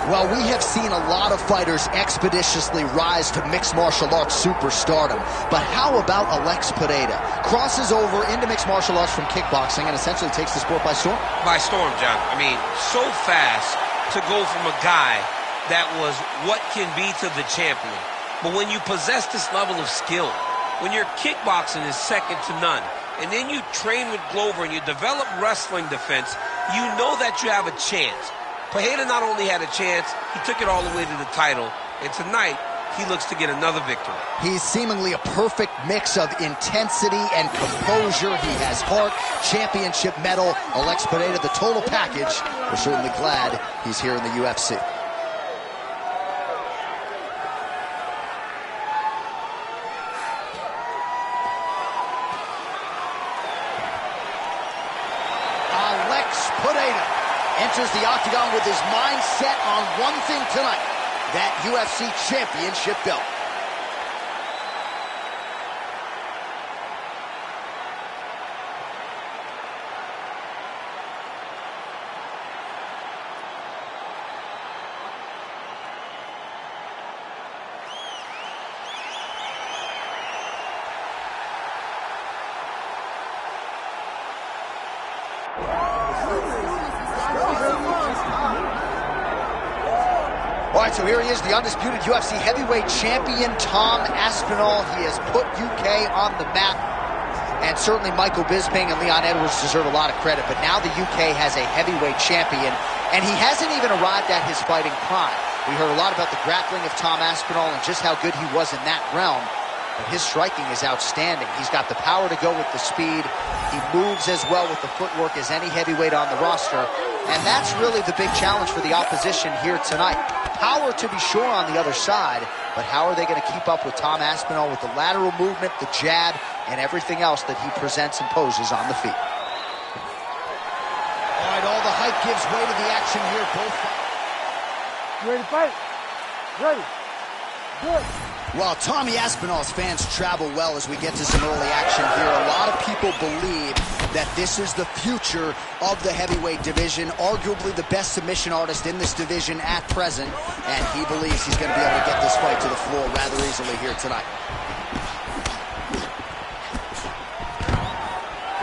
Well, we have seen a lot of fighters expeditiously rise to mixed martial arts superstardom. But how about Alex Pereira? Crosses over into mixed martial arts from kickboxing and essentially takes the sport by storm? By storm, John. I mean, so fast to go from a guy that was what can be to the champion. But when you possess this level of skill, when your kickboxing is second to none, and then you train with Glover and you develop wrestling defense, you know that you have a chance. Pereira not only had a chance, he took it all the way to the title, and tonight he looks to get another victory. He's seemingly a perfect mix of intensity and composure. He has heart, championship medal, Alex Pereira, the total package. We're certainly glad he's here in the UFC. Alex Pereira enters the octagon with his mind set on one thing tonight, that UFC championship belt. All right, so here he is, the undisputed UFC heavyweight champion, Tom Aspinall. He has put UK on the map, and certainly Michael Bisping and Leon Edwards deserve a lot of credit, but now the UK has a heavyweight champion, and he hasn't even arrived at his fighting prime. We heard a lot about the grappling of Tom Aspinall and just how good he was in that realm, but his striking is outstanding. He's got the power to go with the speed. He moves as well with the footwork as any heavyweight on the roster, and that's really the big challenge for the opposition here tonight. Power to be sure on the other side, but how are they going to keep up with Tom Aspinall with the lateral movement, the jab, and everything else that he presents and poses on the feet? All right, all the hype gives way to the action here. Both. You ready to fight? Ready. Good. Well, Tommy Aspinall's fans travel well as we get to some early action here. A lot of people believe that this is the future of the heavyweight division, arguably the best submission artist in this division at present, and he believes he's going to be able to get this fight to the floor rather easily here tonight.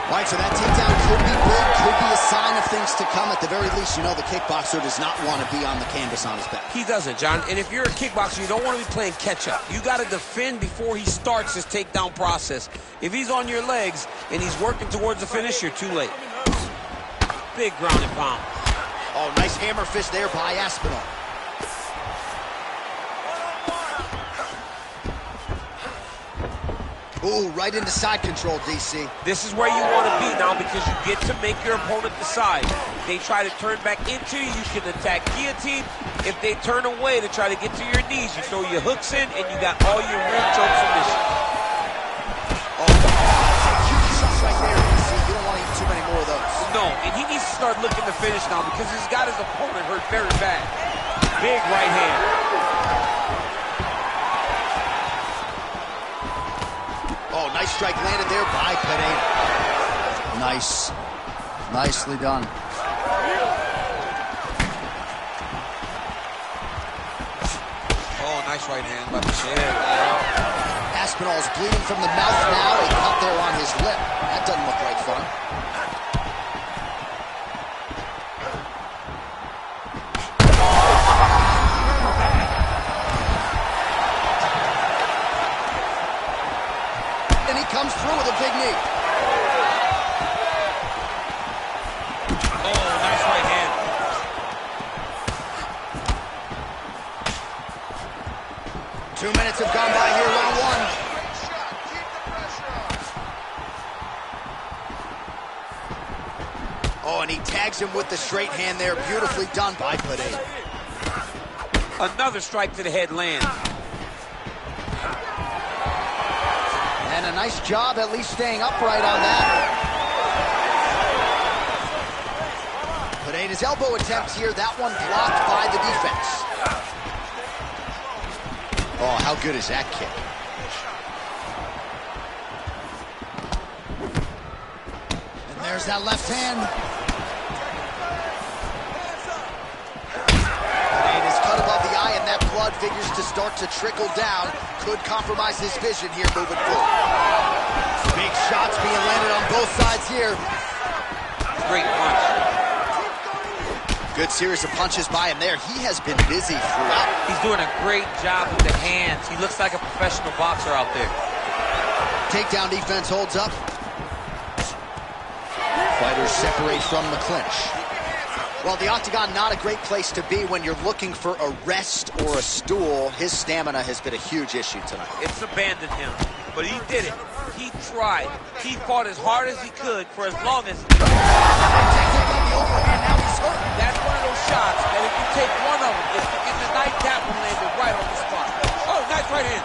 All right, so that takedown could be big, could be a sign of things to come. At the very least, you know the kickboxer does not want to be on the canvas on his back. He doesn't, John. And if you're a kickboxer, you don't want to be playing catch-up. You got to defend before he starts his takedown process. If he's on your legs and he's working towards the finish, you're too late. Big ground and pound. Oh, nice hammer fist there by Aspinall. Ooh, right into side control, DC. This is where you want to be now because you get to make your opponent decide. They try to turn back into you, you can attack guillotine. If they turn away to try to get to your knees, you throw your hooks in and you got all your rear choke submission. Oh, huge shots right there, DC. You don't want to eat too many more of those. No, and he needs to start looking to finish now because he's got his opponent hurt very bad. Big right hand. Oh, nice strike landed there by Pereira. Nice. Nicely done. Oh, nice right hand by Pereira. Aspinall's bleeding from the mouth now. A cut there on his lip. That doesn't look like fun. Comes through with a big knee. Oh, nice right hand. Two minutes have gone by here, round one. Oh, and he tags him with the straight hand there. Beautifully done by Pereira. Another strike to the head lands. And a nice job at least staying upright on that. Pereira's elbow attempt here, that one blocked by the defense. Oh, how good is that kick? And there's that left hand. Pereira's blood figures to start to trickle down. Could compromise his vision here moving forward. Big shots being landed on both sides here. Great punch. Good series of punches by him there. He has been busy throughout. He's doing a great job with the hands. He looks like a professional boxer out there. Takedown defense holds up. Fighters separate from the clinch. Well, the octagon, not a great place to be when you're looking for a rest or a stool. His stamina has been a huge issue tonight. It's abandoned him, but he did it. He tried. He fought as hard as he could for as long as he could. That's one of those shots that if you take one of them, it's in the nightcap and landed right on the spot. Oh, nice right hand.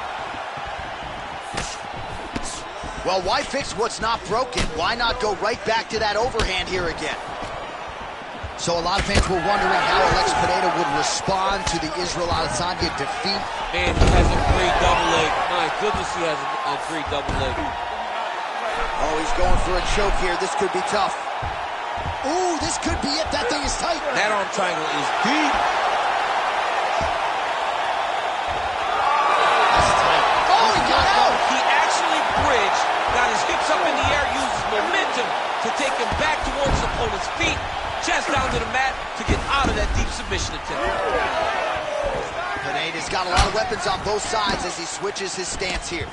Well, why fix what's not broken? Why not go right back to that overhand here again? So a lot of fans were wondering how Alex Pineda would respond to the Israel Adesanya defeat. Man, he has a great double leg. My goodness, he has a great double leg. Oh, he's going for a choke here. This could be tough. Ooh, this could be it. That thing is tight. That arm triangle is deep. That's tight. Oh, he got out. He actually bridged, got his hips up in the air, uses momentum to take him back towards his opponent's feet, chest down to the mat to get out of that deep submission attempt. Pineda's got a lot of weapons on both sides as he switches his stance here.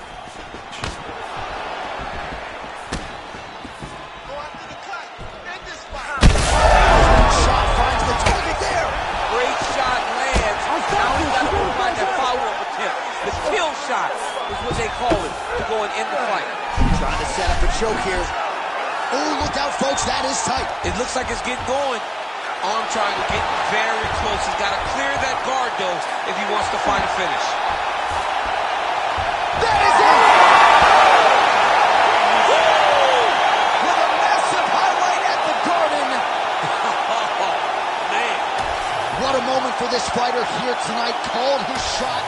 Shot finds the target there. Great shot lands. Now he's got to provide that follow-up attempt. The kill shot is what they call it to go and end the fight. Trying to set up a choke here. Oh, look out, folks. That is tight. It looks like it's getting going. Arm triangle getting very close. He's got to clear that guard, though, if he wants to find a finish. That is it! With a massive highlight at the Garden. Oh, man. What a moment for this fighter here tonight. Called his shot.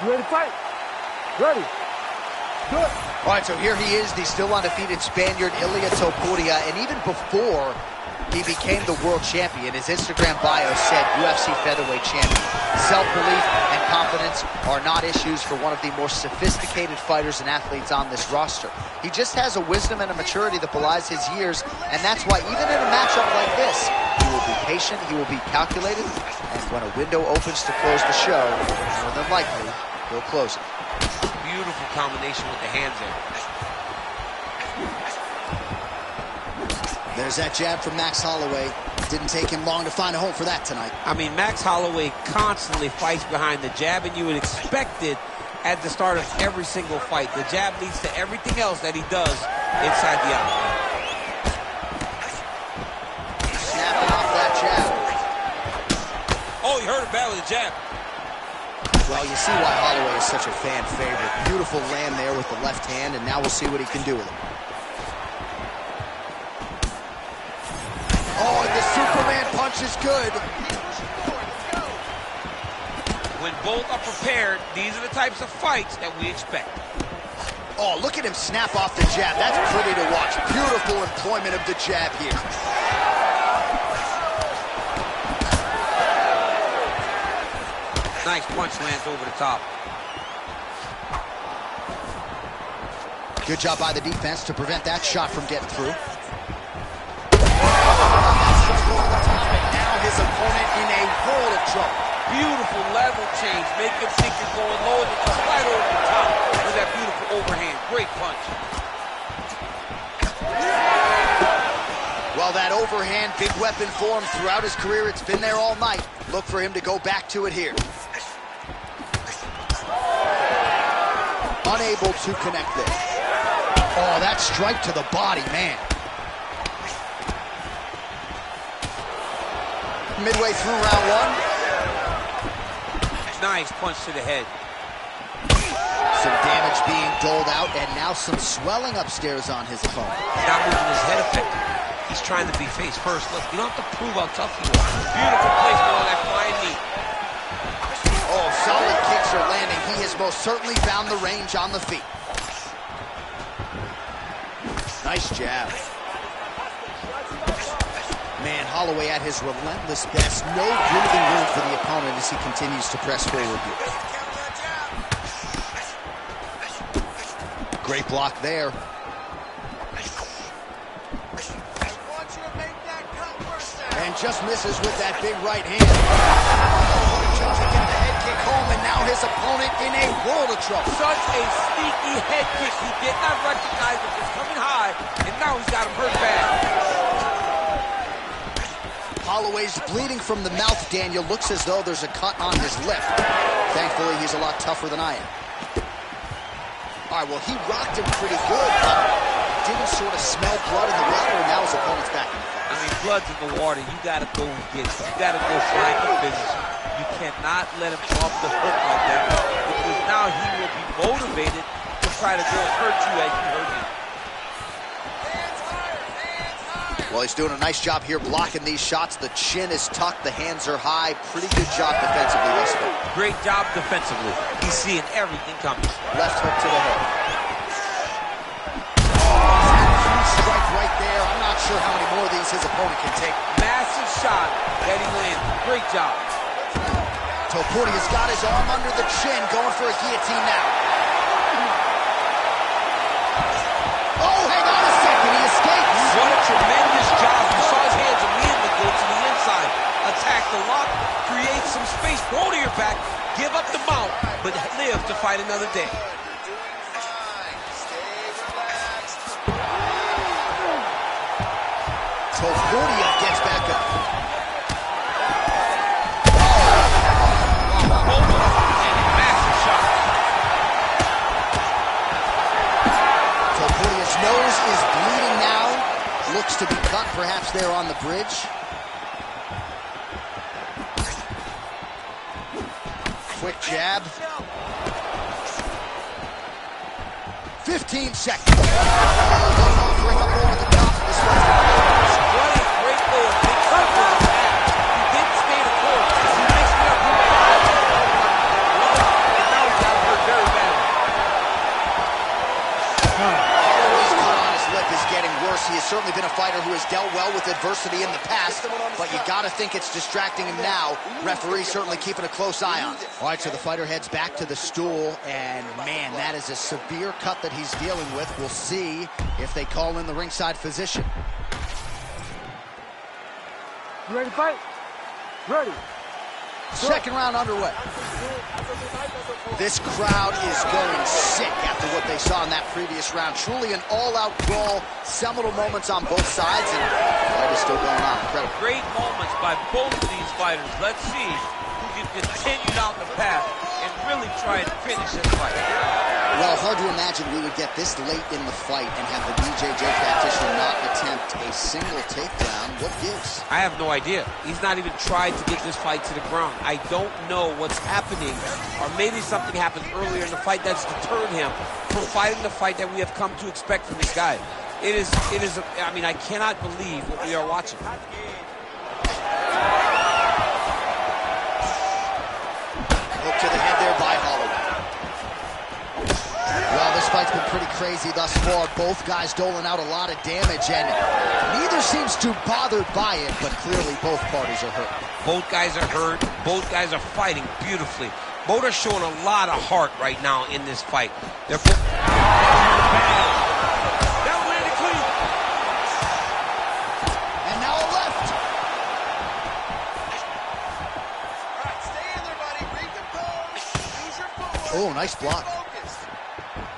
You ready to fight? Ready. Good. All right, so here he is, the still undefeated Spaniard, Ilia Topuria, and even before he became the world champion, his Instagram bio said UFC featherweight champion. Self-belief and confidence are not issues for one of the more sophisticated fighters and athletes on this roster. He just has a wisdom and a maturity that belies his years, and that's why even in a matchup like this, he will be patient, he will be calculated, and when a window opens to close the show, more than likely, he'll close it. Beautiful combination with the hands there. There's that jab from Max Holloway. Didn't take him long to find a home for that tonight. I mean, Max Holloway constantly fights behind the jab, and you would expect it at the start of every single fight. The jab leads to everything else that he does inside the octagon. Snapping off that jab. Oh, he hurt him bad with the jab. Well, you see why Holloway is such a fan favorite. Beautiful land there with the left hand, and now we'll see what he can do with it. Oh, and the Superman punch is good. When both are prepared, these are the types of fights that we expect. Oh, look at him snap off the jab. That's pretty to watch. Beautiful employment of the jab here. Nice punch lands over the top. Good job by the defense to prevent that shot from getting through. Now his opponent in a world of trouble. Beautiful level change. Make him think you're going low and just right over the top with that beautiful overhand. Great punch. Well, that overhand, big weapon for him throughout his career. It's been there all night. Look for him to go back to it here. Unable to connect this. Oh, that strike to the body, man. Midway through round one. Nice punch to the head. Some damage being doled out, and now some swelling upstairs on his opponent. He's not moving his head effectively. He's trying to be face first. Look, you don't have to prove how tough you are. Beautiful placement on that flying knee. Oh, solid kicks are landing. He has most certainly found the range on the feet. Nice jab. Man, Holloway at his relentless best. No breathing room for the opponent as he continues to press forward here. Great block there. And just misses with that big right hand. Tries to get the head kick home, and now his opponent in a world of trouble. Such a sneaky head kick. He did not recognize it was coming high, and now he's got him hurt bad. Holloway's bleeding from the mouth, Daniel. Looks as though there's a cut on his lip. Thankfully, he's a lot tougher than I am. All right, well, he rocked him pretty good, but didn't sort of smell blood in the water, and now his opponent's back. I mean, blood's in the water. You got to go and get it. You got to go find the finish. You cannot let him off the hook like that, because now he will be motivated to try to go and hurt you as you hurt him. Well, he's doing a nice job here blocking these shots. The chin is tucked, the hands are high. Pretty good job defensively thus far. Great job defensively. He's seeing everything coming. Left hook to the head. Huge strike right there. I'm not sure how many more of these his opponent can take. Massive shot that he landed. Great job. Topuria's got his arm under the chin, going for a guillotine now. Oh, hang on a second, he escapes. What a tremendous job. You saw his hands immediately go to the inside. Attack the lock, create some space, roll to your back, give up the mount, but live to fight another day. Topuria gets back up. Massive shot. Topuria's nose is bleeding now. Looks to be cut, perhaps there on the bridge. Quick jab. 15 seconds. Offering up over the top. This one's What a great way of mixing up his attack. He didn't stay the course. He mixed it up. And now he's got hurt very badly. Holloway's cut on his lip is getting worse. He has certainly been a fighter who has dealt well with adversity in the past, but you got to think it's distracting him now. Referee certainly keeping a close eye on it. All right, so the fighter heads back to the stool, and man, that is a severe cut that he's dealing with. We'll see if they call in the ringside physician. You ready to fight? Ready. Second round underway. This crowd is going sick after what they saw in that previous round. Truly an all-out brawl, seminal moments on both sides, and the fight is still going on. Incredible. Great moments by both of these fighters. Let's see who can continue down the path and really try and finish this fight. Well, hard to imagine we would get this late in the fight and have the BJJ practitioner not attempt a single takedown. What gives? I have no idea. He's not even tried to get this fight to the ground. I don't know what's happening, or maybe something happened earlier in the fight that's deterred him from fighting the fight that we have come to expect from this guy. It is, I mean, I cannot believe what we are watching. Hook to the head there by Holloway. Well, this fight's been pretty crazy thus far. Both guys doling out a lot of damage, and neither seems too bothered by it, but clearly both parties are hurt. Both guys are hurt. Both guys are fighting beautifully. Both are showing a lot of heart right now in this fight. They're both... That landed clean. And now a left. Stay in there, buddy. Recompose. Use your footwork. Oh, nice block. Focus.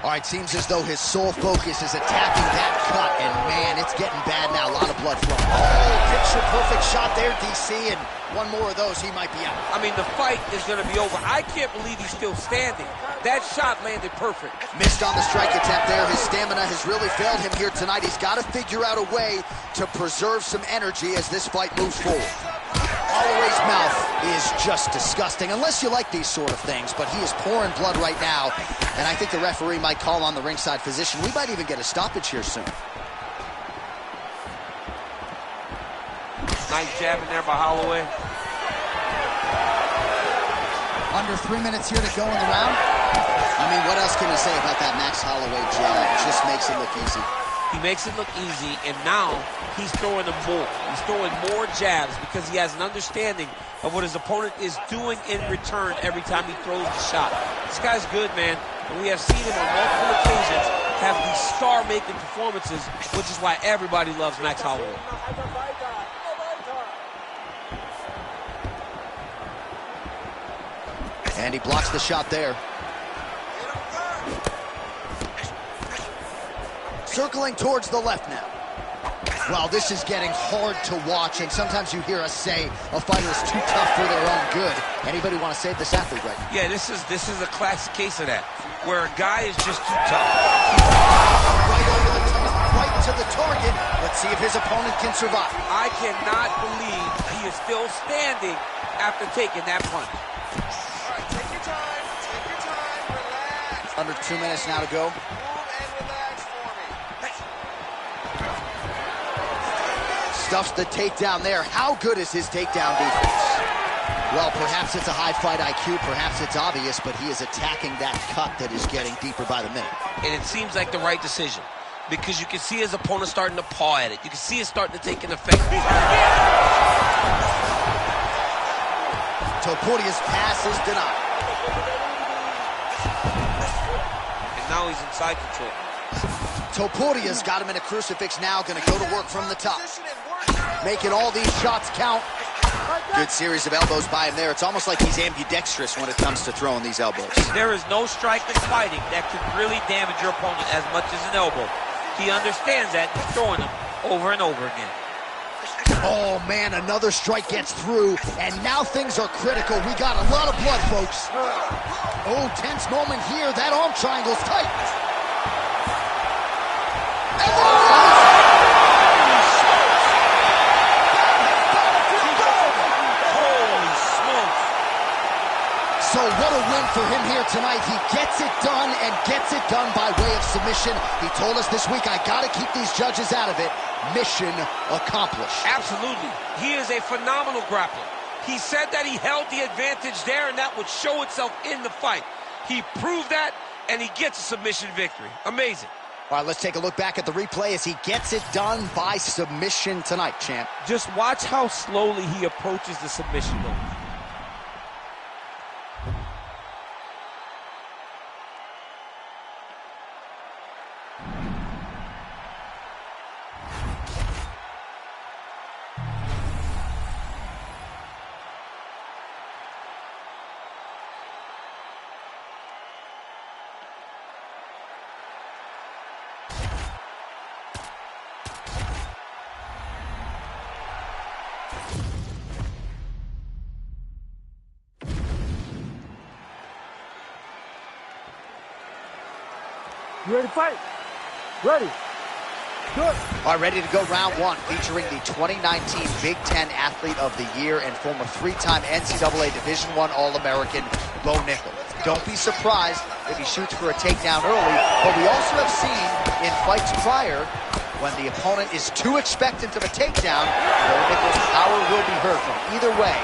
All right, seems as though his sole focus is attacking that cut, and man, it's getting bad now. A lot of blood flowing. Oh, picture-perfect shot there, DC, and one more of those, he might be out. I mean, the fight is going to be over. I can't believe he's still standing. That shot landed perfect. Missed on the strike attempt there. His stamina has really failed him here tonight. He's got to figure out a way to preserve some energy as this fight moves forward. Holloway's mouth is just disgusting, unless you like these sort of things, but he is pouring blood right now, and I think the referee might call on the ringside physician. We might even get a stoppage here soon. Nice jab in there by Holloway. Under 3 minutes here to go in the round. I mean, what else can you say about that Max Holloway jab? It just makes it look easy. He makes it look easy, and now he's throwing them more. He's throwing more jabs because he has an understanding of what his opponent is doing in return every time he throws the shot. This guy's good, man, and we have seen him on multiple occasions have these star-making performances, which is why everybody loves Max Holloway. And he blocks the shot there. Circling towards the left now. Well, this is getting hard to watch, and sometimes you hear us say a fighter is too tough for their own good. Anybody want to save this athlete right now? Yeah, this is a classic case of that, where a guy is just too tough. Right over the top, right to the target. Let's see if his opponent can survive. I cannot believe he is still standing after taking that punch. All right, take your time, relax. Under 2 minutes now to go. Stuffs the takedown there. How good is his takedown defense? Well, perhaps it's a high fight IQ, perhaps it's obvious, but he is attacking that cut that is getting deeper by the minute. And it seems like the right decision, because you can see his opponent starting to paw at it. You can see it starting to take an effect. Topuria's pass is denied. And now he's inside control. Topuria's got him in a crucifix now, gonna go to work from the top. Making all these shots count. Good series of elbows by him there. It's almost like he's ambidextrous when it comes to throwing these elbows. There is no strike in fighting that can really damage your opponent as much as an elbow. He understands that. He's throwing them over and over again. Oh, man, another strike gets through, and now things are critical. We got a lot of blood, folks. Oh, tense moment here. That arm triangle's tight. So what a win for him here tonight. He gets it done and gets it done by way of submission. He told us this week, I got to keep these judges out of it. Mission accomplished. Absolutely. He is a phenomenal grappler. He said that he held the advantage there, and that would show itself in the fight. He proved that, and he gets a submission victory. Amazing. All right, let's take a look back at the replay as he gets it done by submission tonight, champ. Just watch how slowly he approaches the submission move. You ready to fight? Ready. Good. All right, ready to go round one, featuring the 2019 Big Ten Athlete of the Year and former three-time NCAA Division I All-American, Bo Nickel. Don't be surprised if he shoots for a takedown early, but we also have seen in fights prior, when the opponent is too expectant of a takedown, Bo Nickel's power will be heard from. Either way,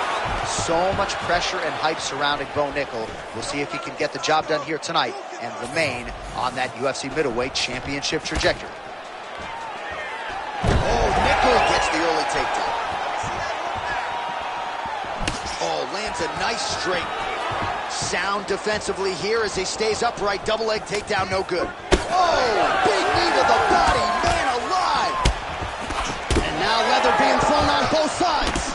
so much pressure and hype surrounding Bo Nickel. We'll see if he can get the job done here tonight and remain on that UFC middleweight championship trajectory. Oh, Nickel gets the early takedown. Oh, lands a nice straight. Sound defensively here as he stays upright. Double leg takedown, no good. Oh, big knee to the body, man alive. And now leather being thrown on both sides.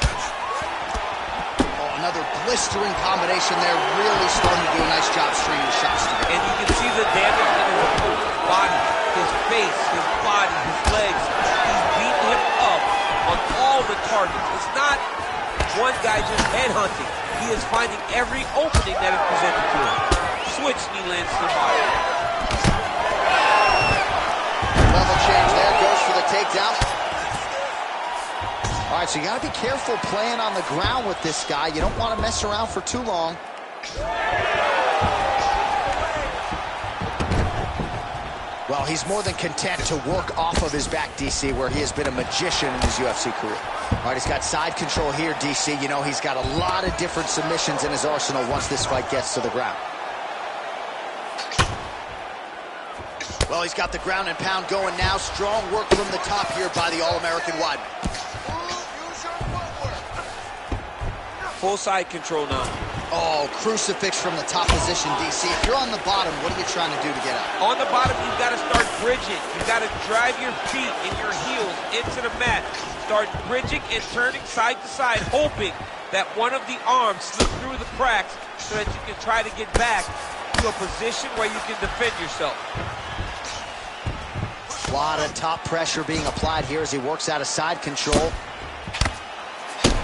Oh, another blistering combination there, really starting to do a nice job stringing the shots together. And you can see the damage in his opponent's body, his face, his body, his legs. He's beating him up on all the targets. It's not one guy just headhunting. He is finding every opening that is presented to him. Switch knee lands to the body. Level change there, goes for the takedown. All right, so you got to be careful playing on the ground with this guy. You don't want to mess around for too long. Well, he's more than content to work off of his back, DC, where he has been a magician in his UFC career. All right, he's got side control here, DC. You know, he's got a lot of different submissions in his arsenal once this fight gets to the ground. Well, he's got the ground and pound going now. Strong work from the top here by the All-American Weidman. Full side control now. Oh, crucifix from the top position, DC. If you're on the bottom, what are you trying to do to get out? On the bottom, you've got to start bridging. You've got to drive your feet and your heels into the mat. Start bridging and turning side to side, hoping that one of the arms slips through the cracks so that you can try to get back to a position where you can defend yourself. A lot of top pressure being applied here as he works out of side control.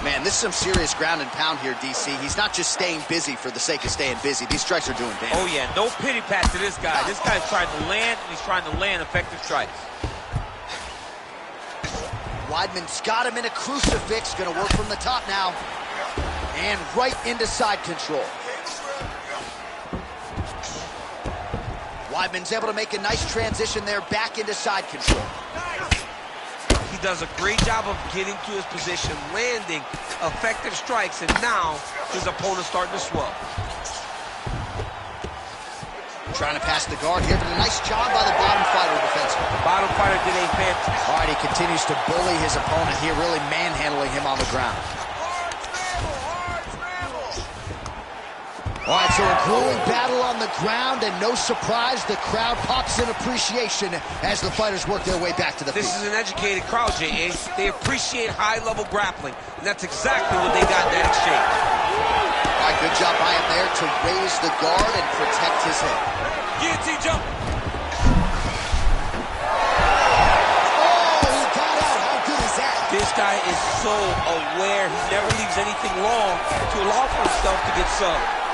Man, this is some serious ground and pound here, DC. He's not just staying busy for the sake of staying busy. These strikes are doing damage. Oh, yeah, no pity pat to this guy. This guy's trying to land, and he's trying to land effective strikes. Weidman's got him in a crucifix. Going to work from the top now. And right into side control. Weidman's able to make a nice transition there back into side control. He does a great job of getting to his position, landing effective strikes, and now his opponent's starting to swell. Trying to pass the guard here, but a nice job by the bottom fighter defensively. The bottom fighter did a fantastic. All right, he continues to bully his opponent here, really manhandling him on the ground. All right, so a grueling battle on the ground, and no surprise, the crowd pops in appreciation as the fighters work their way back to the feet. This is an educated crowd, J.A. They appreciate high-level grappling, and that's exactly what they got in that exchange. All right, good job by him there to raise the guard and protect his head. Guillotine jump. Oh, he got out. How good is that? This guy is so aware. He never leaves anything long to allow for himself to get subbed.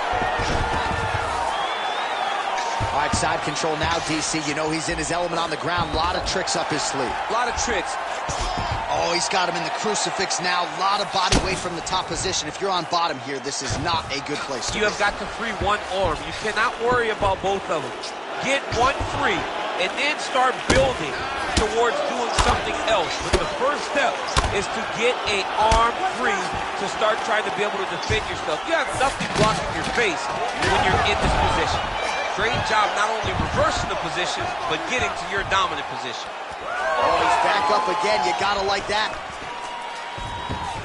All right, side control now, DC. You know he's in his element on the ground. A lot of tricks up his sleeve. A lot of tricks. Oh, he's got him in the crucifix now. A lot of body weight from the top position. If you're on bottom here, this is not a good place to be. You have got to free one arm. You cannot worry about both of them. Get one free, and then start building towards doing something else. But the first step is to get an arm free to start trying to be able to defend yourself. You have nothing blocking your face when you're in this position. Great job not only reversing the position, but getting to your dominant position. Oh, he's back up again. You gotta like that.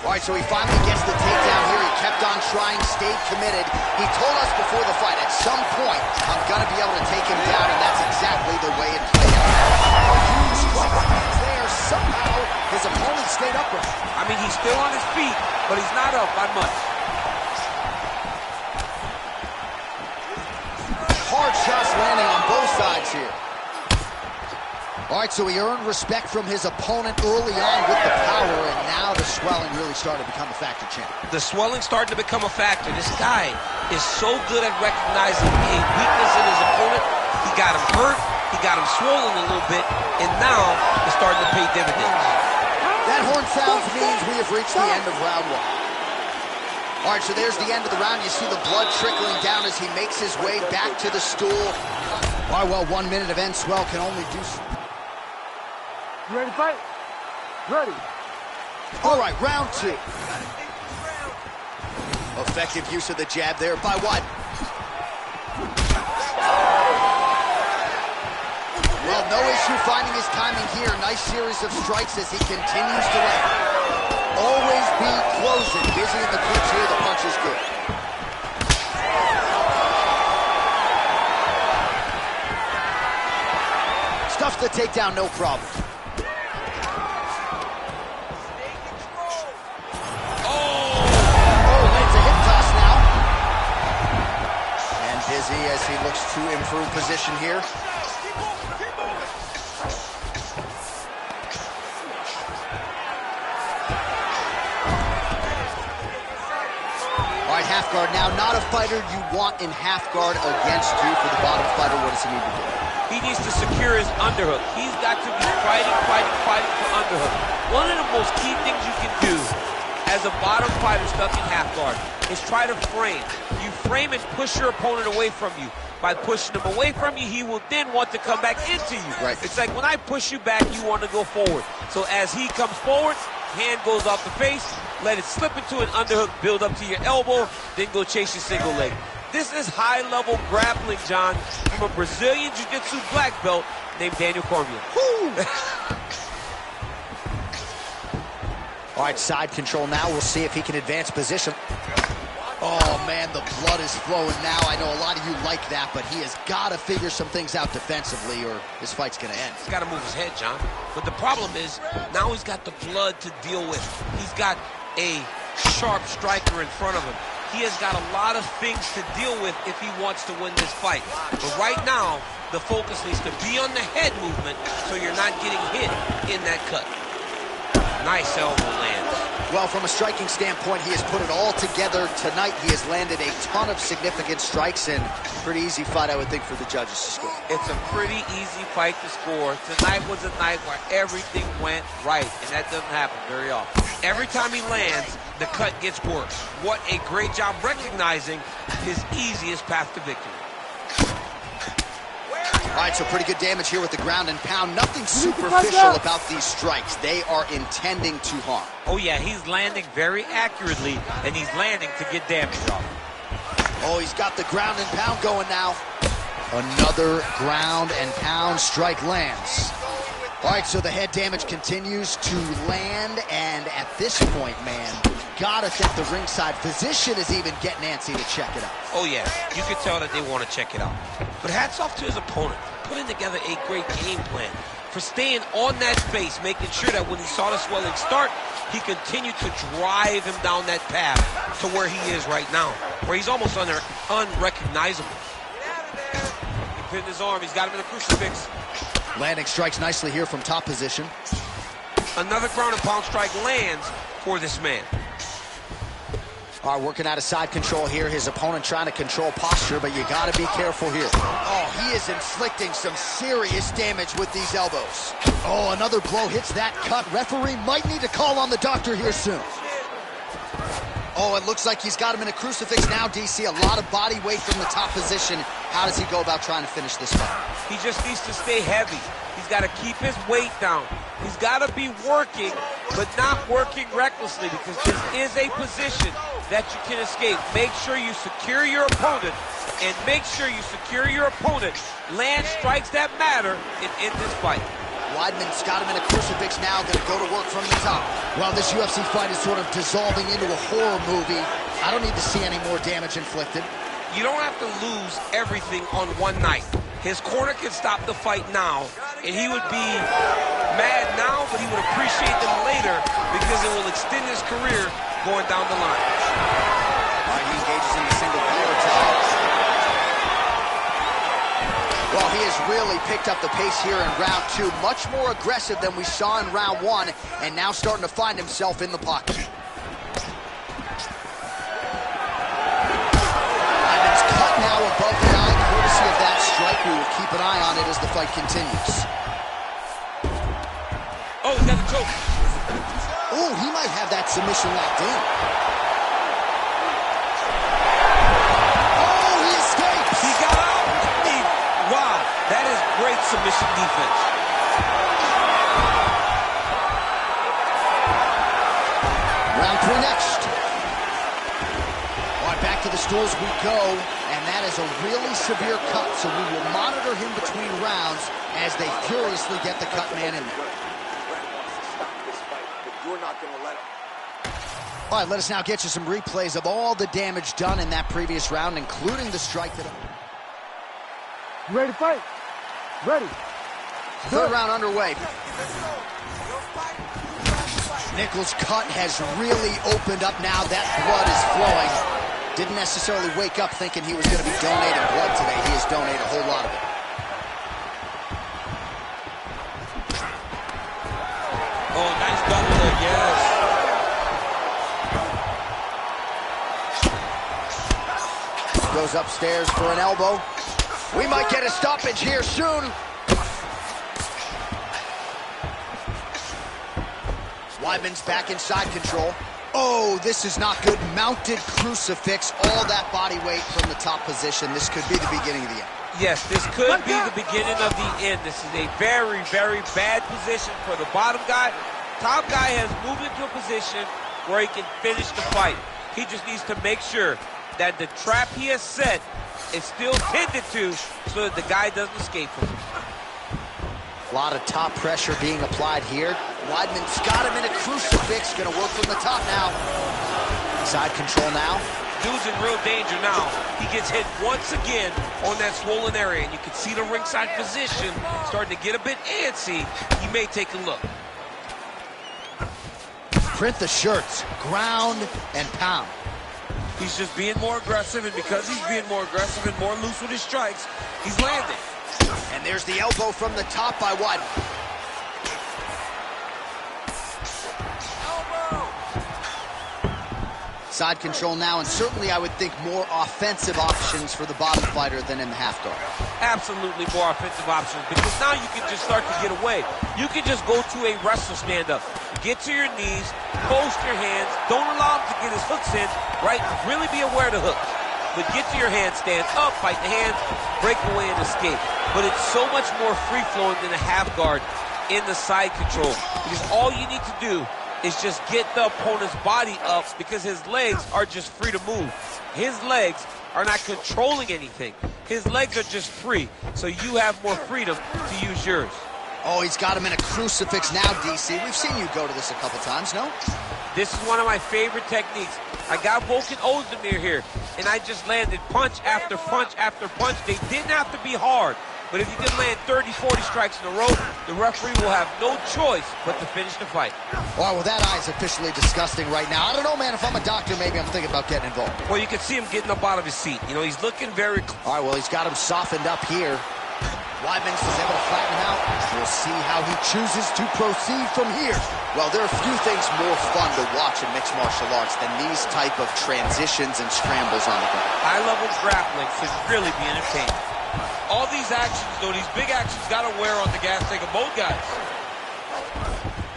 All right, so he finally gets the takedown here. He kept on trying, stayed committed. He told us before the fight, at some point, I'm gonna be able to take him down, and that's exactly the way it played out. A huge strike there. Somehow, his opponent stayed upright. I mean, he's still on his feet, but he's not up by much. Hard shots landing on both sides here. All right, so he earned respect from his opponent early on with the power, and now the swelling really started to become a factor, champ. The swelling starting to become a factor. This guy is so good at recognizing a weakness in his opponent. He got him hurt, he got him swollen a little bit, and now it's starting to pay dividends. That horn sound means we have reached the end of round one. All right, so there's the end of the round. You see the blood trickling down as he makes his way back to the stool. All right, well, 1 minute of end swell can only do so. You ready to fight? Ready. All right, round two. Effective use of the jab there by Weidman. Well, no issue finding his timing here. Nice series of strikes as he continues to land. Always be closing. Busy in the clinch here. The punch is good. Stuffs the takedown, no problem. Oh, lands a hip toss now. to improve position here. All right, half guard now. Not a fighter you want in half guard against you. For the bottom fighter, what does he need to do? He needs to secure his underhook. He's got to be fighting for underhook. One of the most key things you can do as a bottom fighter stuck in half guard is try to frame. You frame and push your opponent away from you. By pushing him away from you, he will then want to come back into you. Right. It's like when I push you back, you want to go forward. So as he comes forward, hand goes off the face, let it slip into an underhook, build up to your elbow, then go chase your single leg. This is high-level grappling, John, from a Brazilian Jiu-Jitsu black belt named Daniel Cormier. All right, side control now. We'll see if he can advance position. Oh, man, the blood is flowing now. I know a lot of you like that, but he has got to figure some things out defensively or this fight's going to end. He's got to move his head, John. But the problem is, now he's got the blood to deal with. He's got a sharp striker in front of him. He has got a lot of things to deal with if he wants to win this fight. But right now, the focus needs to be on the head movement so you're not getting hit in that cut. Nice elbow lands. Well, from a striking standpoint, he has put it all together tonight. He has landed a ton of significant strikes, and pretty easy fight, I would think, for the judges to score. It's a pretty easy fight to score. Tonight was a night where everything went right, and that doesn't happen very often. Every time he lands, the cut gets worse. What a great job recognizing his easiest path to victory. All right, so pretty good damage here with the ground and pound. Nothing superficial about these strikes. They are intending to harm. Oh, yeah, he's landing very accurately, and he's landing to get damage off. Oh, he's got the ground and pound going now. Another ground and pound strike lands. All right, so the head damage continues to land, and at this point, man, gotta think the ringside physician is even getting antsy to check it out. Oh, yeah, you can tell that they want to check it out. But hats off to his opponent, putting together a great game plan for staying on that space, making sure that when he saw the swelling start, he continued to drive him down that path to where he is right now, where he's almost unrecognizable. He pinned his arm, he's got him in a crucifix. Landing strikes nicely here from top position. Another ground and pound strike lands for this man. All right, working out of side control here. His opponent trying to control posture, but you got to be careful here. Oh, he is inflicting some serious damage with these elbows. Oh, another blow hits that cut. Referee might need to call on the doctor here soon. Oh, it looks like he's got him in a crucifix now, DC. A lot of body weight from the top position. How does he go about trying to finish this fight? He just needs to stay heavy. He's got to keep his weight down. He's got to be working, but not working recklessly, because this is a position that you can escape. Make sure you secure your opponent, and make sure you secure your opponent. Land strikes that matter and end this fight. Weidman's got him in a crucifix now, going to go to work from the top. Well, this UFC fight is sort of dissolving into a horror movie. I don't need to see any more damage inflicted. You don't have to lose everything on one night. His corner can stop the fight now, and he would be mad now, but he would appreciate them later because it will extend his career going down the line. All right, he engages in the single guillotine. Well, he has really picked up the pace here in round two. Much more aggressive than we saw in round one, and now starting to find himself in the pocket. Weidman's cut now above the eye, courtesy of that strike. We will keep an eye on it as the fight continues. Oh, he's got the choke. Oh, he might have that submission locked in. Oh, he escapes. He got out. Wow, that is great submission defense. Round three next. All right, back to the stools we go, and that is a really severe cut, so we will monitor him between rounds as they furiously get the cut man in there. All right, let us now get you some replays of all the damage done in that previous round, including the strike that... You ready to fight? Ready. Third round underway. Nichols' cut has really opened up now. That blood is flowing. Didn't necessarily wake up thinking he was going to be donating blood today. He has donated a whole lot of it. Oh, nice double hook, yes. Goes upstairs for an elbow. We might get a stoppage here soon. Weidman's back in side control. Oh, this is not good. Mounted crucifix, all that body weight from the top position. This could be the beginning of the end. Yes, this could be the beginning of the end. This is a very, very bad position for the bottom guy. Top guy has moved into a position where he can finish the fight. He just needs to make sure that the trap he has set is still tended to so that the guy doesn't escape from it. A lot of top pressure being applied here. Weidman's got him in a crucifix. Going to work from the top now. Side control now. Dude's in real danger now. He gets hit once again on that swollen area, and you can see the ringside physician starting to get a bit antsy. He may take a look. Print the shirts. Ground and pound. He's just being more aggressive, and because he's being more aggressive and more loose with his strikes, he's landing. And there's the elbow from the top by Weidman. Side control now, and certainly I would think more offensive options for the bottom fighter than in the half guard. Absolutely more offensive options, because now you can just start to get away. You can just go to a wrestler stand-up. Get to your knees, post your hands, don't allow him to get his hooks in, right? Really be aware of the hook. But get to your handstand, up, fight the hands, break away and escape. But it's so much more free-flowing than a half guard in the side control, because all you need to do is just get the opponent's body up, because his legs are just free to move. His legs are not controlling anything. His legs are just free, so you have more freedom to use yours. Oh, he's got him in a crucifix now, DC. We've seen you go to this a couple times, no? This is one of my favorite techniques. I got Volkan Ozdemir here, and I just landed punch after punch after punch. They didn't have to be hard, but if you can land 30, 40 strikes in a row, the referee will have no choice but to finish the fight. Oh, well, that eye is officially disgusting right now. I don't know, man. If I'm a doctor, maybe I'm thinking about getting involved. Well, you can see him getting up out of his seat. You know, he's looking very... All right, well, he's got him softened up here. Weidman's is able to flatten him out. We'll see how he chooses to proceed from here. Well, there are few things more fun to watch in mixed martial arts than these type of transitions and scrambles on the ground. High-level grappling should really be entertaining. All these actions, though, these big actions, got to wear on the gas tank of both guys.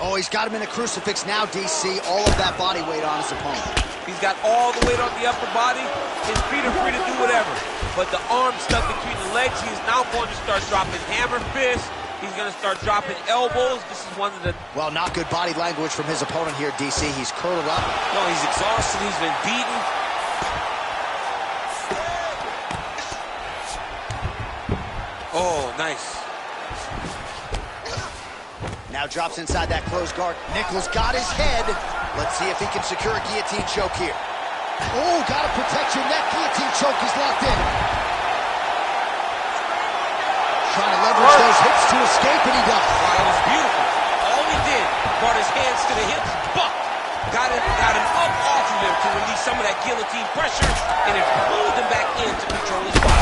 Oh, he's got him in a crucifix now, DC. All of that body weight on his opponent. He's got all the weight on the upper body. His feet are free to do whatever. But the arm stuck between the legs, he is now going to start dropping hammer fists. He's going to start dropping elbows. This is one of the... Well, not good body language from his opponent here, DC. He's curled up. No, he's exhausted. He's been beaten. Oh, nice. Now drops inside that closed guard. Nichols got his head. Let's see if he can secure a guillotine choke here. Oh, got to protect your neck. Guillotine choke is locked in. Trying to leverage those hips to escape, and he does. Wow, that was beautiful. All he did, brought his hands to the hips, bucked, got him up off of him to release some of that guillotine pressure, and it pulled him back in to control his body.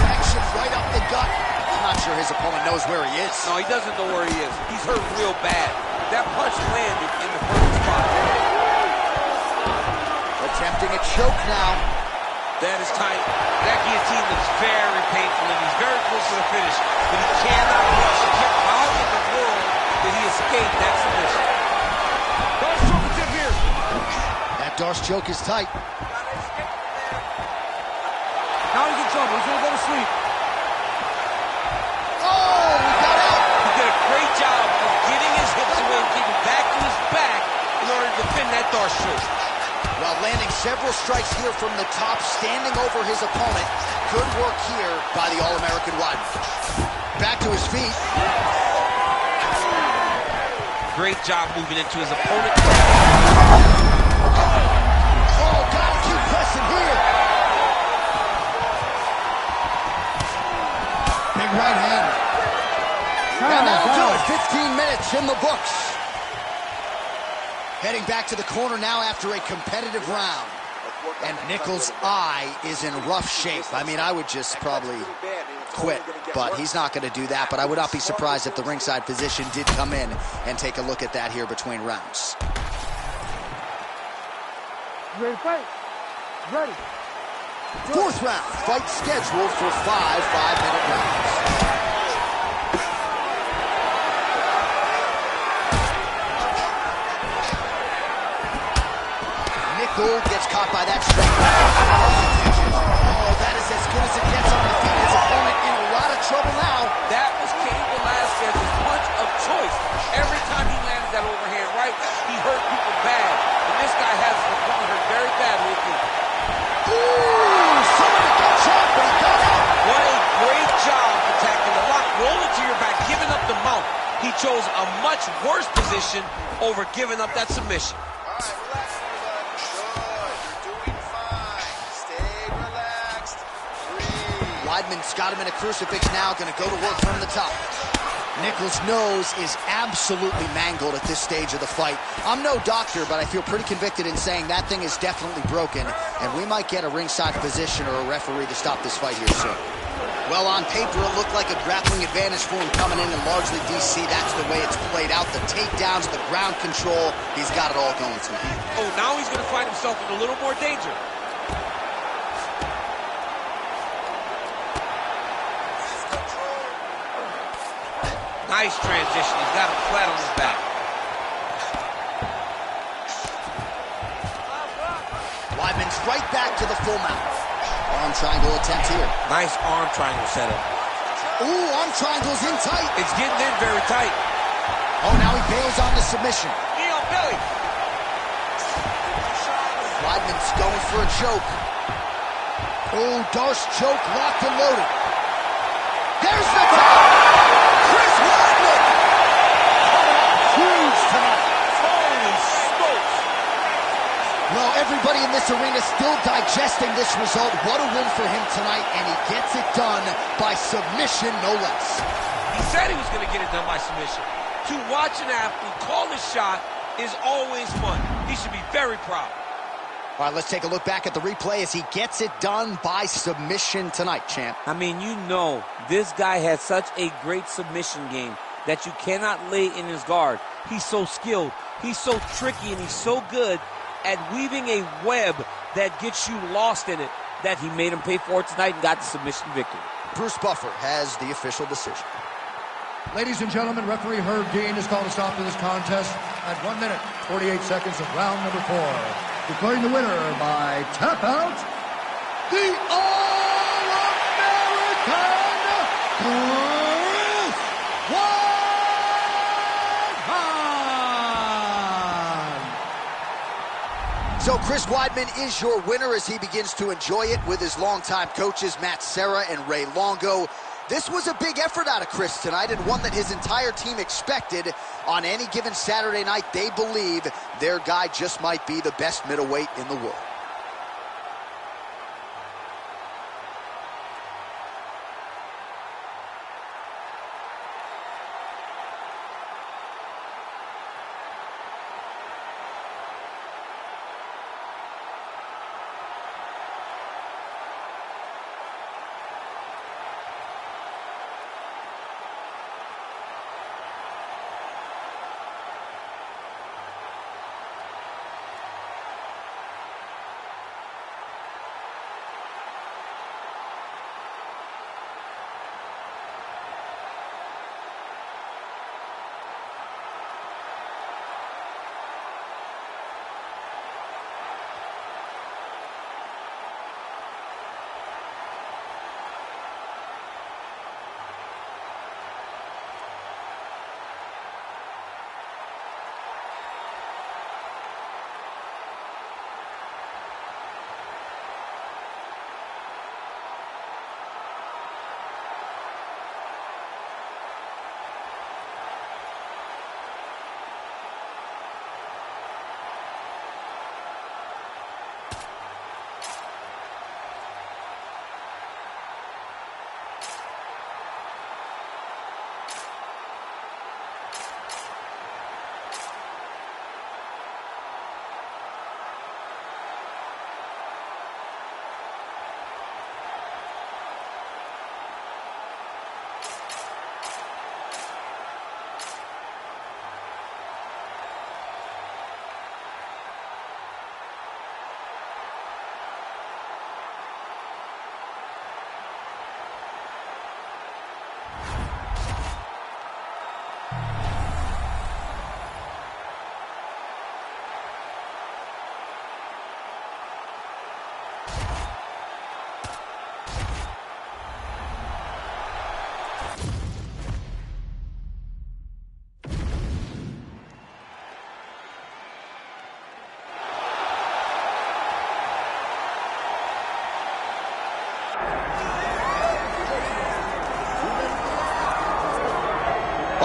Connection right up the gut. I'm not sure his opponent knows where he is. No, he doesn't know where he is. He's hurt real bad. That punch landed in the perfect spot. Attempting a choke now. That is tight. That guillotine looks very painful, and he's very close to the finish. But he cannot rush. How in the world did he escape that submission? Darce choke is in here. That Darce choke is tight. Now he's in trouble. He's gonna go to sleep. Oh, he got out. He did a great job of getting his hips away and getting back to his back in order to defend that Darce choke. While landing several strikes here from the top, standing over his opponent. Good work here by the All-American Weidman. Back to his feet. Great job moving into his opponent. Oh, gotta keep pressing here. Big right hand. And that'll do it. 15 minutes in the books. Heading back to the corner now after a competitive round. And Nichols' eye is in rough shape. I mean, I would just probably quit, but he's not going to do that. But I would not be surprised if the ringside physician did come in and take a look at that here between rounds. You ready to fight? Ready. Fourth round, fight scheduled for 5 5-minute rounds. Nickel gets caught by that strike. Oh, that is as good as it gets on the feet. His opponent in a lot of trouble now. That was Cain Velasquez's punch of choice. Every time he landed that overhand right, he hurt people bad. And this guy has his opponent hurt very badly. Ooh, somebody got shot, but he got out. What a great job attacking the lock. Roll it to your back, giving up the mount. He chose a much worse position over giving up that submission. All right, relax, everybody. Good. You're doing fine. Stay relaxed. Breathe. Weidman's got him in a crucifix now, going to go to work from the top. Nichols' nose is absolutely mangled at this stage of the fight. I'm no doctor, but I feel pretty convicted in saying that thing is definitely broken, and we might get a ringside physician or a referee to stop this fight here soon. Well, on paper, it looked like a grappling advantage for him coming in, and largely, DC, that's the way it's played out. The takedowns, the ground control, he's got it all going tonight. Oh, now he's going to find himself in a little more danger. Nice transition. He's got him flat on his back. Weidman's right back to the full mount. Arm triangle attempt here. Nice arm triangle setup. Ooh, arm triangle's in tight. It's getting in very tight. Oh, now he bails on the submission. Knee on belly. Weidman's going for a choke. Oh, Darce choke locked and loaded. There's the tap. Chris Weidman. Huge tonight. Holy smokes. Well, everybody in this arena still digesting this result. What a win for him tonight, and he gets it done by submission, no less. He said he was going to get it done by submission. To watch an athlete call a shot is always fun. He should be very proud. All right, let's take a look back at the replay as he gets it done by submission tonight, champ. I mean, you know, this guy has such a great submission game that you cannot lay in his guard. He's so skilled, he's so tricky, and he's so good at weaving a web that gets you lost in it that he made him pay for it tonight and got the submission victory. Bruce Buffer has the official decision. Ladies and gentlemen, referee Herb Dean has called a stop to this contest at 1 minute, 48 seconds of round number 4. Declaring the winner by tap out, the All-American Chris Weidman. So Chris Weidman is your winner as he begins to enjoy it with his longtime coaches, Matt Serra and Ray Longo. This was a big effort out of Chris tonight, and one that his entire team expected. On any given Saturday night, they believe their guy just might be the best middleweight in the world.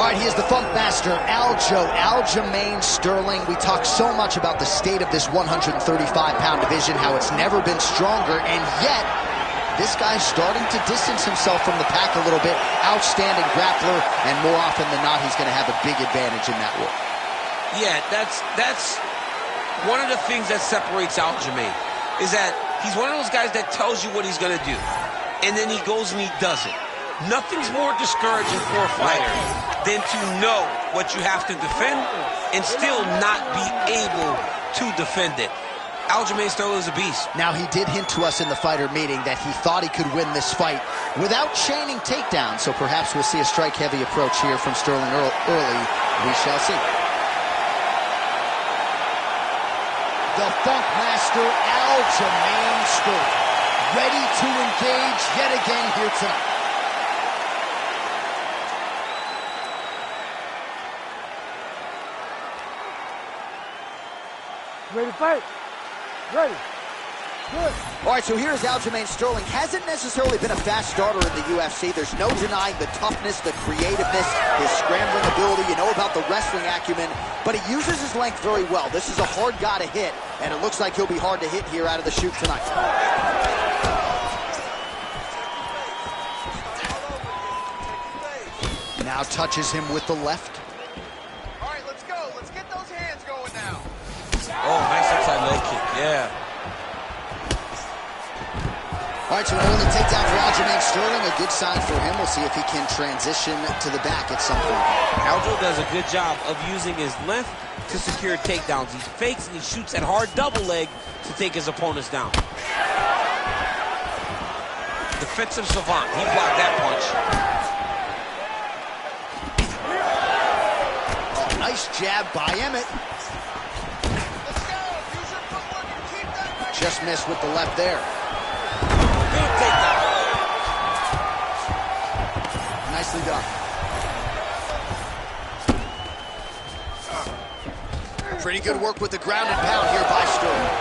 All right, he is the Funk Master, Aljamain Sterling. We talk so much about the state of this 135-pound division, how it's never been stronger, and yet this guy's starting to distance himself from the pack a little bit. Outstanding grappler, and more often than not, he's going to have a big advantage in that war. Yeah, that's one of the things that separates Aljamain, is that he's one of those guys that tells you what he's going to do, and then he goes and he does it. Nothing's more discouraging for a fighter than to know what you have to defend and still not be able to defend it. Aljamain Sterling is a beast. Now, he did hint to us in the fighter meeting that he thought he could win this fight without chaining takedowns, so perhaps we'll see a strike-heavy approach here from Sterling early. We shall see. The Funk Master, Aljamain Sterling, ready to engage yet again here tonight. Ready to fight? Ready. Good. All right, so here's Aljamain Sterling. Hasn't necessarily been a fast starter in the UFC. There's no denying the toughness, the creativeness, his scrambling ability. You know about the wrestling acumen, but he uses his length very well. This is a hard guy to hit, and it looks like he'll be hard to hit here out of the chute tonight. Now touches him with the left. All right, let's go. Let's get those hands going now. Oh, nice inside leg kick, yeah. All right, so an early takedown for Aljamain Sterling, a good sign for him. We'll see if he can transition to the back at some point. Aljo does a good job of using his length to secure takedowns. He fakes and he shoots that hard double leg to take his opponents down. Defensive savant, he blocked that punch. Oh, nice jab by Emmett. Let's go. Use your footwork and keep that right. Just missed with the left there. Good takedown. Nicely done. Pretty good work with the ground and pound here by Sterling.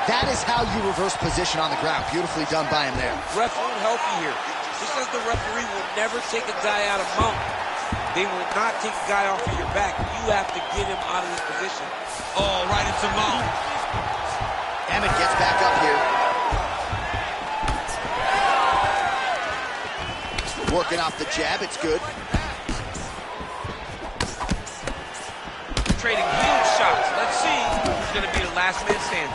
That is how you reverse position on the ground. Beautifully done by him there. Ref won't help you here. Just as the referee will never take a guy out of mount, they will not take a guy off of your back. You have to get him out of his position. Oh, right into mount. Emmett gets back up here. Working off the jab, it's good. Trading huge shots. Let's see who's going to be the last man standing.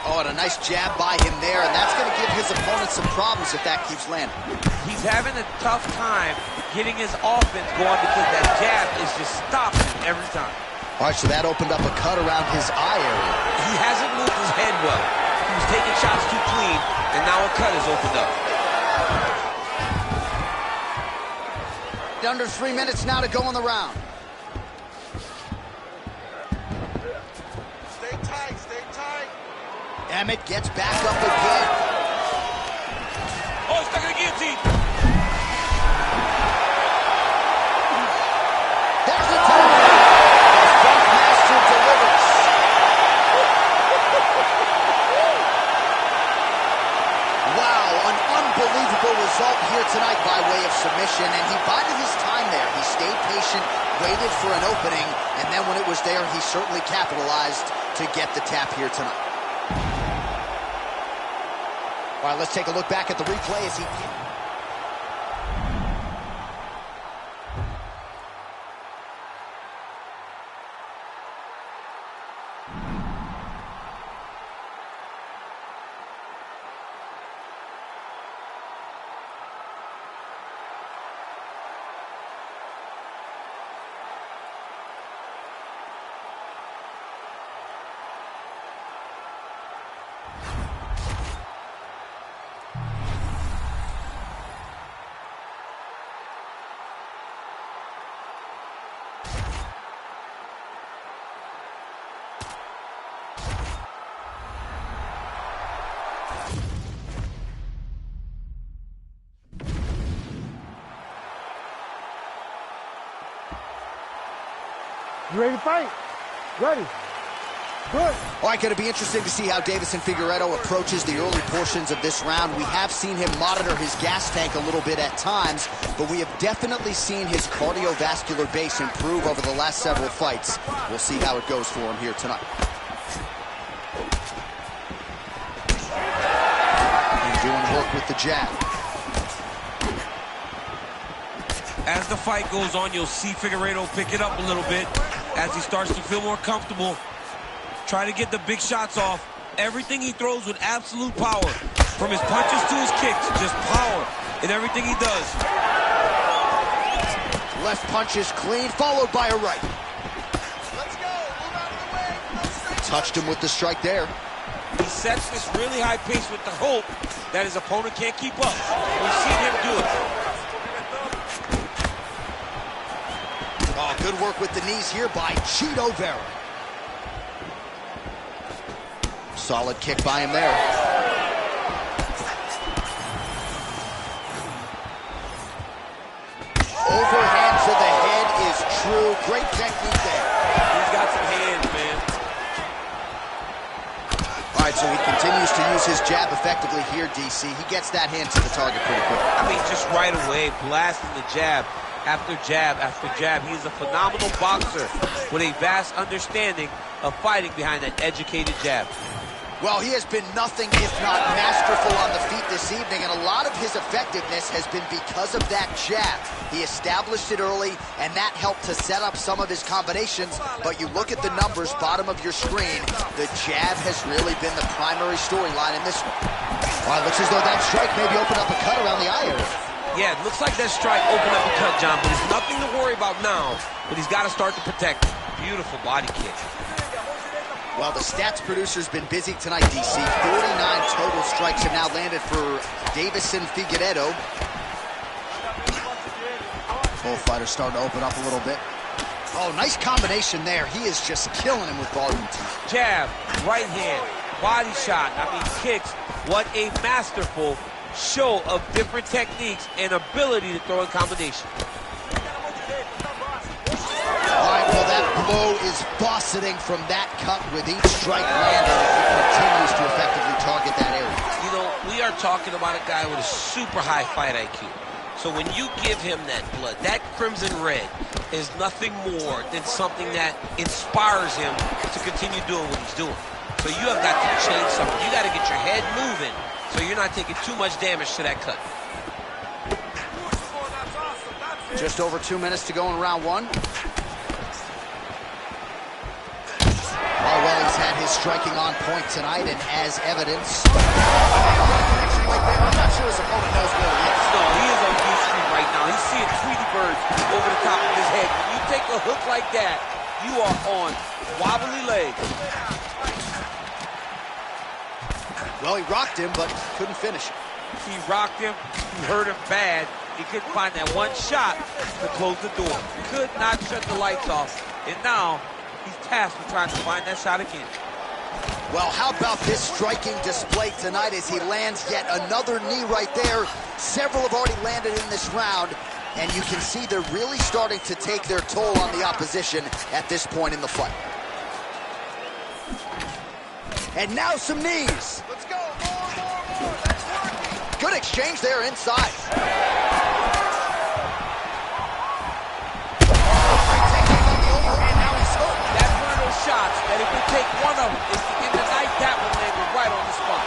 Oh, and a nice jab by him there, and that's going to give his opponent some problems if that keeps landing. He's having a tough time getting his offense going because that jab is just stopping him every time. All right, so that opened up a cut around his eye area. He hasn't moved his head well. He was taking shots too clean, and now a cut has opened up. Under 3 minutes now to go in the round. Stay tight. Stay tight. Emmett gets back up again. Oh, he's stuck in the guillotine. There's the time. The Funk Master delivers. Wow, an unbelievable result here tonight by way of submission, and he bided his time there. He stayed patient, waited for an opening, and then when it was there, he certainly capitalized to get the tap here tonight. All right, let's take a look back at the replay as he... You ready to fight? Ready. Good. All right, going to be interesting to see how Davison Figueiredo approaches the early portions of this round. We have seen him monitor his gas tank a little bit at times, but we have definitely seen his cardiovascular base improve over the last several fights. We'll see how it goes for him here tonight. And doing work with the jab. As the fight goes on, you'll see Figueiredo pick it up a little bit as he starts to feel more comfortable. Try to get the big shots off. Everything he throws with absolute power. From his punches to his kicks, just power in everything he does. Left punch is clean, followed by a right. Let's go. Move out of the way. Touched him with the strike there. He sets this really high pace with the hope that his opponent can't keep up. We've seen him do it. Oh, good work with the knees here by Chito Vera. Solid kick by him there. Overhand to the head is true. Great technique there. He's got some hands, man. All right, so he continues to use his jab effectively here, DC. He gets that hand to the target pretty quick. I mean, just right away, blasting the jab after jab after jab. He's a phenomenal boxer with a vast understanding of fighting behind that educated jab. Well, he has been nothing if not masterful on the feet this evening, and a lot of his effectiveness has been because of that jab. He established it early, and that helped to set up some of his combinations, but you look at the numbers, bottom of your screen, the jab has really been the primary storyline in this one. Well, it looks as though that strike maybe opened up a cut around the eye area. Yeah, it looks like that strike opened up a cut, John, but it's nothing to worry about now, but he's got to start to protect it. Beautiful body kick. Well, the stats producer's been busy tonight, DC. 49 total strikes have now landed for Davison Figueiredo. Both fighters starting to open up a little bit. Oh, nice combination there. He is just killing him with volume. Jab, right hand, body shot, I mean kicks. What a masterful show of different techniques and ability to throw in combination. All right, well, that blow is bossing from that cut with each strike landed. He continues to effectively target that area. You know, we are talking about a guy with a super high fight IQ. So when you give him that blood, that crimson red is nothing more than something that inspires him to continue doing what he's doing. So you have got to change something. You got to get your head moving so you're not taking too much damage to that cut. Just over 2 minutes to go in round one. Oh, well, he's had his striking on point tonight, and as evidence, I'm not sure his opponent knows where he is. No, he is on D Street right now. He's seeing Tweety birds over the top of his head. When you take a hook like that, you are on wobbly legs. Well, he rocked him, but couldn't finish it. He rocked him. He hurt him bad. He couldn't find that one shot to close the door. Could not shut the lights off. And now he's tasked with trying to find that shot again. Well, how about this striking display tonight as he lands yet another knee right there. Several have already landed in this round, and you can see they're really starting to take their toll on the opposition at this point in the fight. And now some knees. Let's go. More. That's working. Good exchange there inside. That's one of those shots that if we take one of them, it's the end of the night, that one landed right on the spot.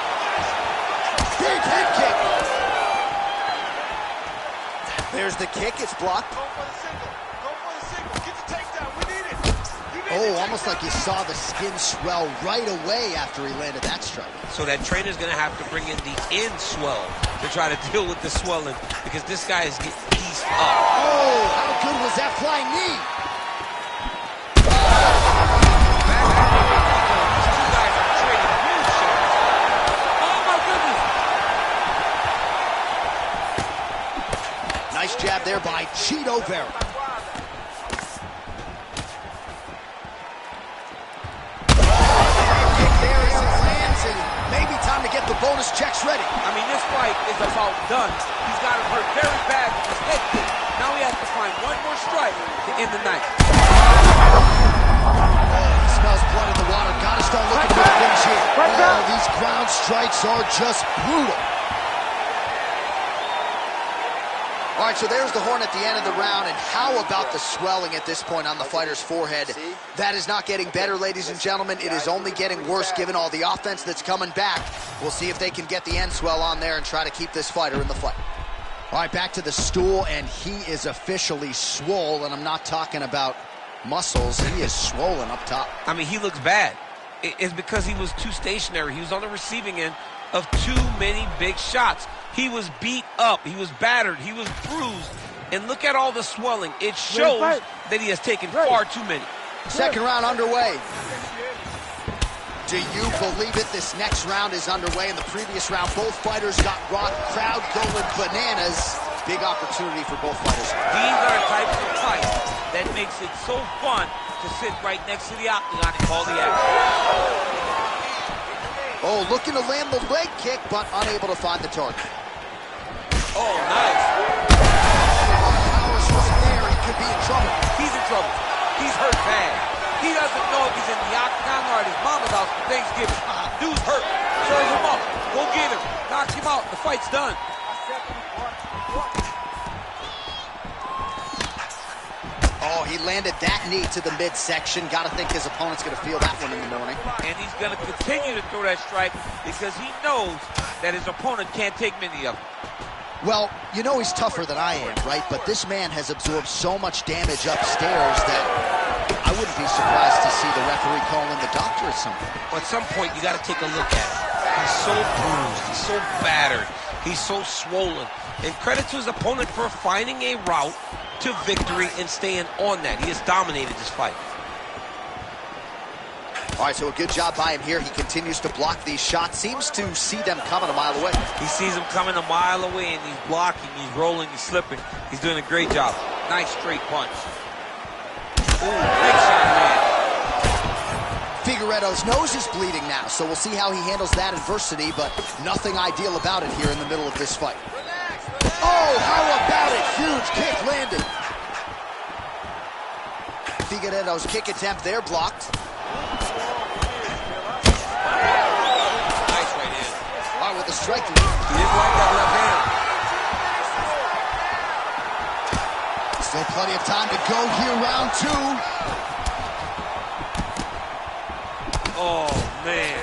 Big head kick. There's the kick, it's blocked. Go for the single. Get the takedown. We need it. Oh, almost like you saw the skin swell right away after he landed that strike. So that trainer's going to have to bring in the in swell to try to deal with the swelling because this guy is getting eased up. Oh, how good was that flying knee? Nice jab there by Chito Vera. Kick there as it lands, and maybe time to get the bonus checks ready. I mean, this fight is about done. He's got him hurt very bad with his head kick. Now he has to find one more strike to end the night. Oh, smells blood in the water. Gotta start looking for the finish here. Oh, these ground strikes are just brutal. All right, so there's the horn at the end of the round, and how about the swelling at this point on the fighter's forehead? That is not getting better, ladies and gentlemen. It is only getting worse given all the offense that's coming back. We'll see if they can get the end swell on there and try to keep this fighter in the fight. All right, back to the stool, and he is officially swole, and I'm not talking about muscles. He is swollen up top. I mean, he looks bad. It's because he was too stationary. He was on the receiving end of too many big shots. He was beat up. He was battered. He was bruised. And look at all the swelling. It shows that he has taken far too many. Second round underway. Do you believe it? This next round is underway. In the previous round, both fighters got rocked. Crowd going bananas. Big opportunity for both fighters. These are the types of fights that makes it so fun to sit right next to the octagon and call the action. Oh, looking to land the leg kick, but unable to find the target. Oh, nice. Powers right there. He could be in trouble. He's in trouble. He's hurt bad. He doesn't know if he's in the octagon or at his mama's house for Thanksgiving. Dude's hurt. Serve him up. Go get him. Knock him out. The fight's done. Oh, he landed that knee to the midsection. Got to think his opponent's going to feel that one in the morning. And he's going to continue to throw that strike because he knows that his opponent can't take many of them. Well, you know he's tougher than I am, right? But this man has absorbed so much damage upstairs that I wouldn't be surprised to see the referee call in the doctor at some point. Well, at some point, you got to take a look at it. He's so bruised. He's so battered. He's so swollen. And credit to his opponent for finding a route to victory and staying on that. He has dominated this fight. All right, so a good job by him here. He continues to block these shots. Seems to see them coming a mile away. He sees them coming a mile away, and he's blocking, he's rolling, he's slipping. He's doing a great job. Nice straight punch. Ooh, big shot, man. Figueiredo's nose is bleeding now, so we'll see how he handles that adversity, but nothing ideal about it here in the middle of this fight. Oh, how about it? Huge kick landed. Figueiredo's kick attempt there blocked. Nice right in. All right, with the strike. He didn't like that left hand. Still plenty of time to go here, round two. Oh, man.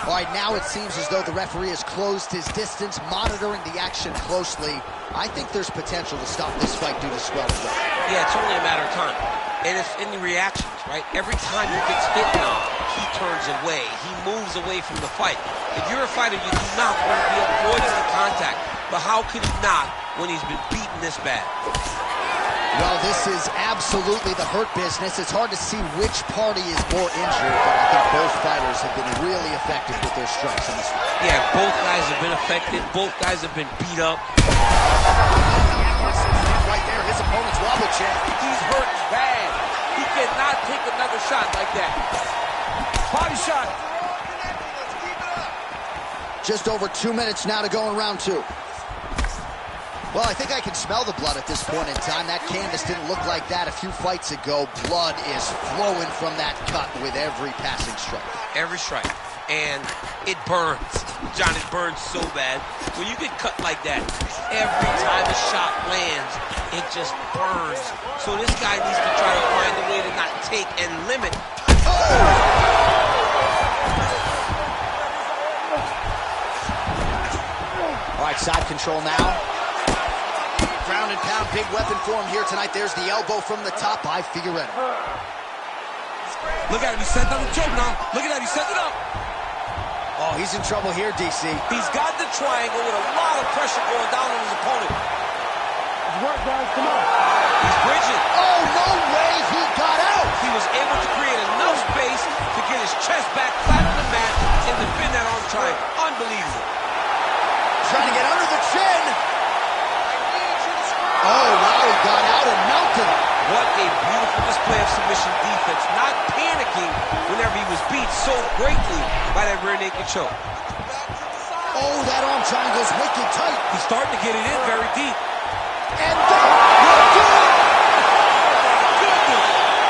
All right, now it seems as though the referee has closed his distance, monitoring the action closely. I think there's potential to stop this fight due to swelling. Yeah, it's only a matter of time. And it's in the reactions, right? Every time he gets hit now, he turns away. He moves away from the fight. If you're a fighter, you do not want to be avoiding the contact. But how could he not when he's been beaten this bad? Well, this is absolutely the hurt business. It's hard to see which party is more injured, but I think both fighters have been really effective with their strikes in this fight. Yeah, both guys have been affected. Both guys have been beat up. Right there, his opponent's wobble check. He's hurt bad. He cannot take another shot like that. Body shot. Just over 2 minutes now to go in round two. Well, I think I can smell the blood at this point in time. That canvas didn't look like that a few fights ago. Blood is flowing from that cut with every passing strike. Every strike. And it burns. John, it burns so bad. When you get cut like that, every time a shot lands, it just burns. So this guy needs to try to find a way to not take and limit. All right, side control now. Ground and pound, big weapon for him here tonight. There's the elbow from the top by Figueiredo. Look at him. He set up the choke now. Look at that. He set it up. Oh, he's in trouble here, DC. He's got the triangle with a lot of pressure going down on his opponent. Work, guys. Come on. He's bridging. Oh, no way. He got out. He was able to create enough space to get his chest back flat on the mat and defend that arm triangle. Unbelievable. Trying to get under the chin. Oh, wow, he got out and mounted him. What a beautiful display of submission defense. Not panicking whenever he was beat so greatly by that rear naked choke. Oh, that arm triangle's wicked tight. He's starting to get it in very deep. And that will do it.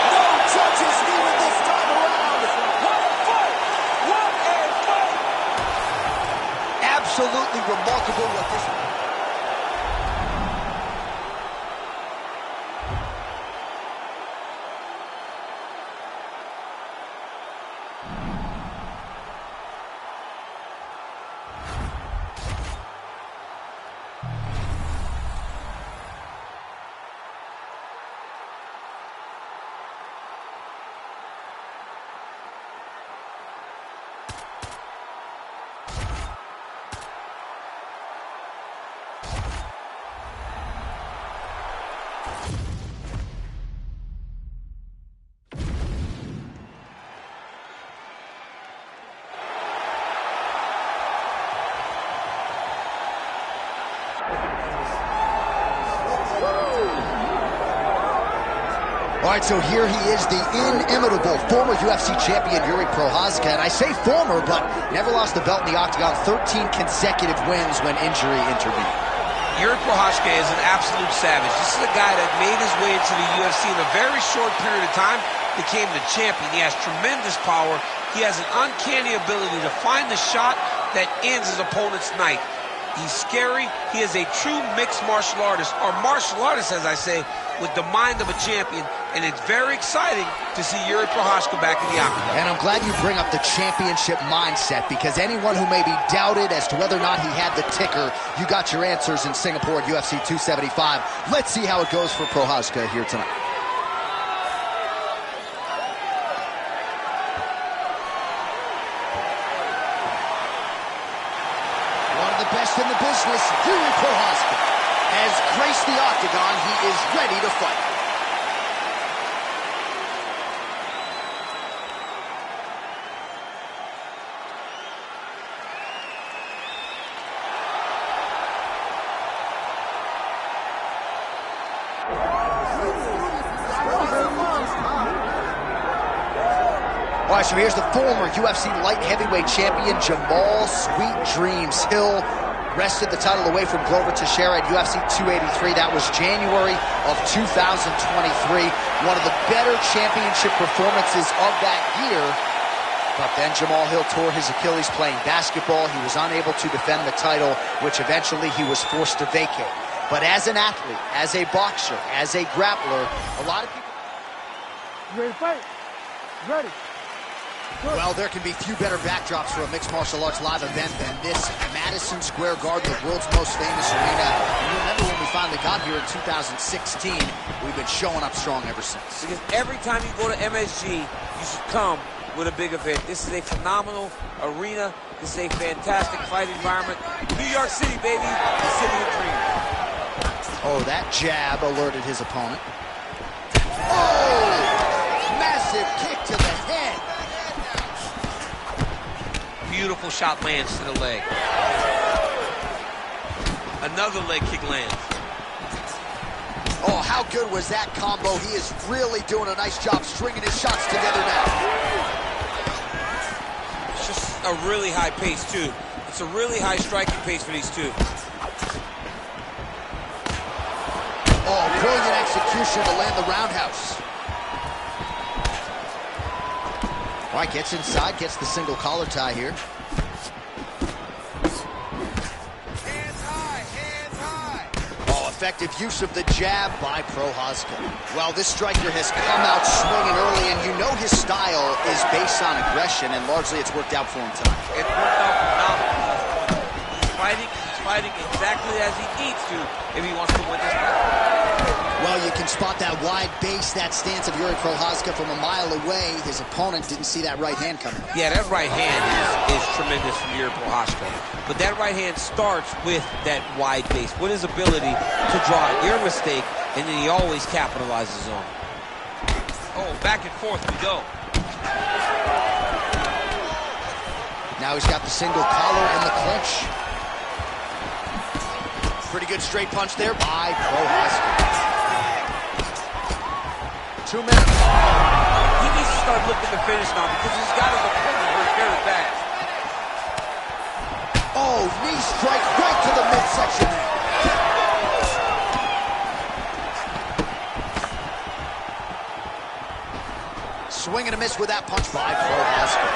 No judges needed this time around. Absolutely remarkable what this... All right, so here he is, the inimitable former UFC champion, Yuri Prochazka. And I say former, but never lost the belt in the octagon, 13 consecutive wins when injury intervened. Yuri Prochazka is an absolute savage. This is a guy that made his way into the UFC in a very short period of time, became the champion. He has tremendous power. He has an uncanny ability to find the shot that ends his opponent's night. He's scary. He is a true mixed martial artist, or martial artist, as I say, with the mind of a champion. And it's very exciting to see Yuri Prochazka back in the octagon. And I'm glad you bring up the championship mindset, because anyone who may be doubted as to whether or not he had the ticker, you got your answers in Singapore at UFC 275. Let's see how it goes for Prochazka here tonight. One of the best in the business, Yuri Prochazka, has graced the octagon. He is ready to fight. All right, so here's the former UFC light heavyweight champion, Jamal Sweet Dreams Hill. Wrested the title away from Glover Teixeira at UFC 283. That was January of 2023. One of the better championship performances of that year. But then Jamal Hill tore his Achilles playing basketball. He was unable to defend the title, which eventually he was forced to vacate. But as an athlete, as a boxer, as a grappler, a lot of people... You ready to fight? Ready. Well, there can be few better backdrops for a mixed martial arts live event than this Madison Square Garden, the world's most famous arena. And you remember when we finally got here in 2016, we've been showing up strong ever since. Because every time you go to MSG, you should come with a big event. This is a phenomenal arena. This is a fantastic fight environment. New York City, baby, the city of dreams. Oh, that jab alerted his opponent. Oh! Massive kick to the head. Beautiful shot lands to the leg. Another leg kick lands. Oh, how good was that combo? He is really doing a nice job stringing his shots together now. It's just a really high pace, too. It's a really high striking pace for these two. Oh, brilliant execution to land the roundhouse. All right, gets inside, gets the single collar tie here. Hands high, hands high. Oh, effective use of the jab by Prochazka. Well, this striker has come out swinging early, and you know his style is based on aggression, and largely it's worked out for him tonight. It worked out phenomenally. He's fighting exactly as he needs to if he wants to win this fight. Well, you can spot that wide base, that stance of Yuri Prochazka from a mile away. His opponent didn't see that right hand coming. Yeah, that right hand is tremendous from Yuri Prochazka. But that right hand starts with that wide base, with his ability to draw your mistake, and then he always capitalizes on it. Oh, back and forth we go. Now he's got the single collar and the clinch. Pretty good straight punch there by Prochazka. 2 minutes. He needs to start looking to finish now because he's got his opponent hurt very bad. Oh, knee strike right to the midsection there. Swing and a miss with that punch by Prochazka.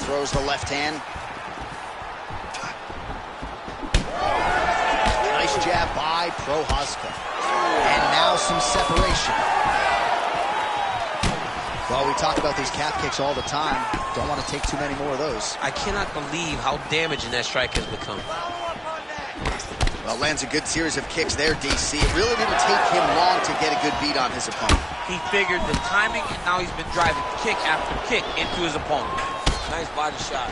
throws the left hand. Nice jab by Prochazka. And now some separation. Well, we talk about these calf kicks all the time. Don't want to take too many more of those. I cannot believe how damaging that strike has become. Well, lands a good series of kicks there, DC. It really didn't take him long to get a good beat on his opponent. He figured the timing, and now he's been driving kick after kick into his opponent. Nice body shot.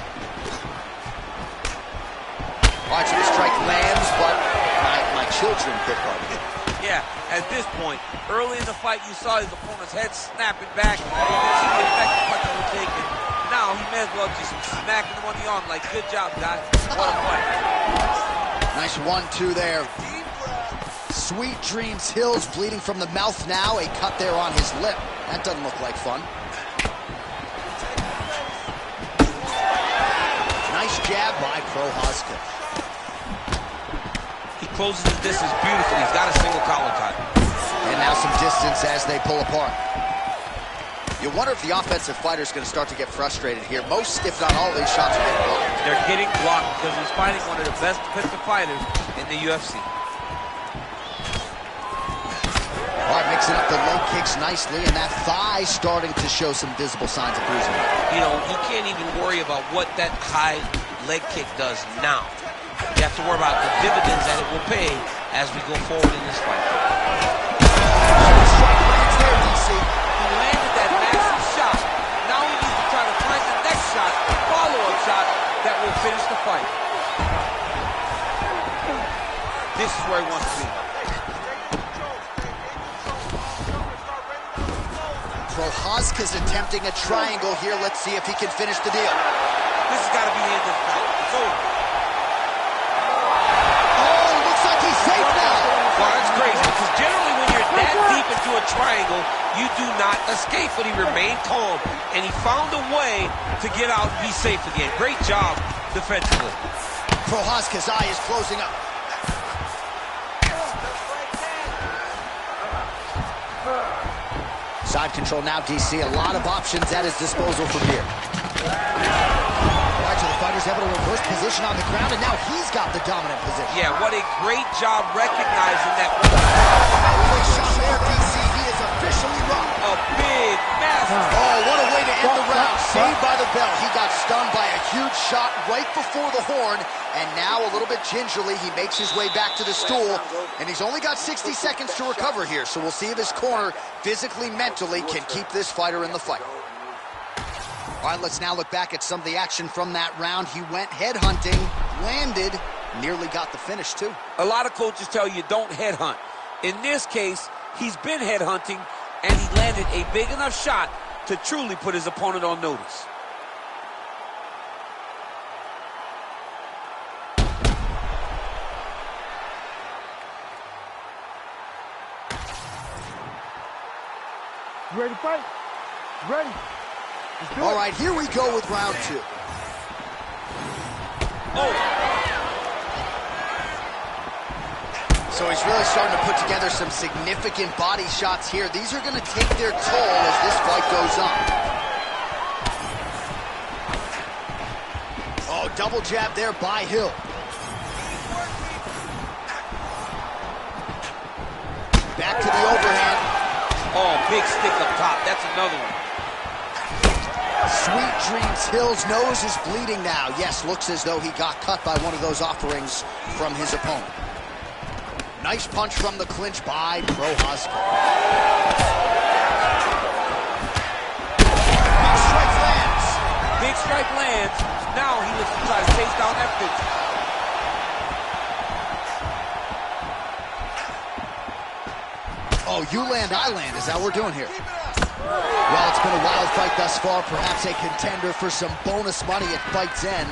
Watch the strike lands, but my children hit hard. Yeah, at this point, early in the fight, you saw his opponent's head snapping back. He didn't see the effect of punch he was taking. Now he may as well just smacking him on the arm like, good job, guy. What a fight. Nice 1-2 there. Sweet Dreams Hills bleeding from the mouth now. A cut there on his lip. That doesn't look like fun. Nice jab by Prochazka. He closes his distance beautifully. He's got a single collar tie. And now some distance as they pull apart. You wonder if the offensive fighter is going to start to get frustrated here. Most, if not all, of these shots are getting blocked. They're getting blocked because he's fighting one of the best defensive fighters in the UFC. All right, mixing up the leg kicks nicely, and that thigh starting to show some visible signs of bruising. You know, you can't even worry about what that high leg kick does now. You have to worry about the dividends that it will pay as we go forward in this fight. Strike lands there, DC. He landed that massive shot. Now he needs to try to find the next shot, follow-up shot, that will finish the fight. This is where he wants to be. Prochazka's attempting a triangle here. Let's see if he can finish the deal. This has got to be the end of the fight. It's over. Oh, looks like he's safe now. Well, that's crazy because generally when you're that deep into a triangle, you do not escape, but he remained calm, and he found a way to get out and be safe again. Great job defensively. Prochazka's eye is closing up. Side control now, DC. A lot of options at his disposal from here. Right, so the fighter's able to reverse position on the ground, and now he's got the dominant position. Yeah, what a great job recognizing that. Big shot there, DC. He is officially rocked. A big, massive. Oh, what a way to end the round. Saved by the bell. He got stunned by a huge shot right before the horn, and now a little bit gingerly, he makes his way back to the stool, and he's only got 60 seconds to recover here, so we'll see if his corner physically, mentally can keep this fighter in the fight. All right, let's now look back at some of the action from that round. He went headhunting, landed, nearly got the finish too. A lot of coaches tell you don't headhunt. In this case, he's been headhunting, and he landed a big enough shot to truly put his opponent on notice. You ready to fight? You ready? Let's do it. All right, here we go with round two. Oh, So he's really starting to put together some significant body shots here. These are going to take their toll as this fight goes on. Oh, double jab there by Hill. Back to the overhand. oh, big stick up top. That's another one. Sweet Dreams Hill's nose is bleeding now. Yes, looks as though he got cut by one of those offerings from his opponent. Nice punch from the clinch by Prochazka. Big strike lands. Big strike lands. Now he looks to try to chase down that pitch. Oh, you land, I land. Is that what we're doing here? Well, it's been a wild fight thus far. Perhaps a contender for some bonus money at fight's end.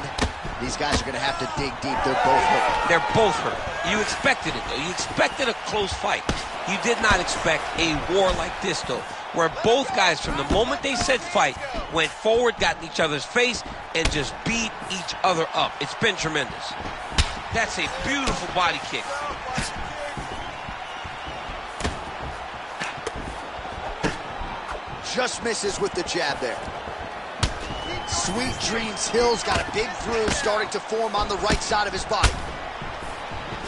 These guys are going to have to dig deep. They're both hurt. They're both hurt. You expected it, though. You expected a close fight. You did not expect a war like this, though, where both guys, from the moment they said fight, went forward, got in each other's face, and just beat each other up. It's been tremendous. That's a beautiful body kick. Just misses with the jab there. Sweet Dreams Hill's got a big bruise starting to form on the right side of his body.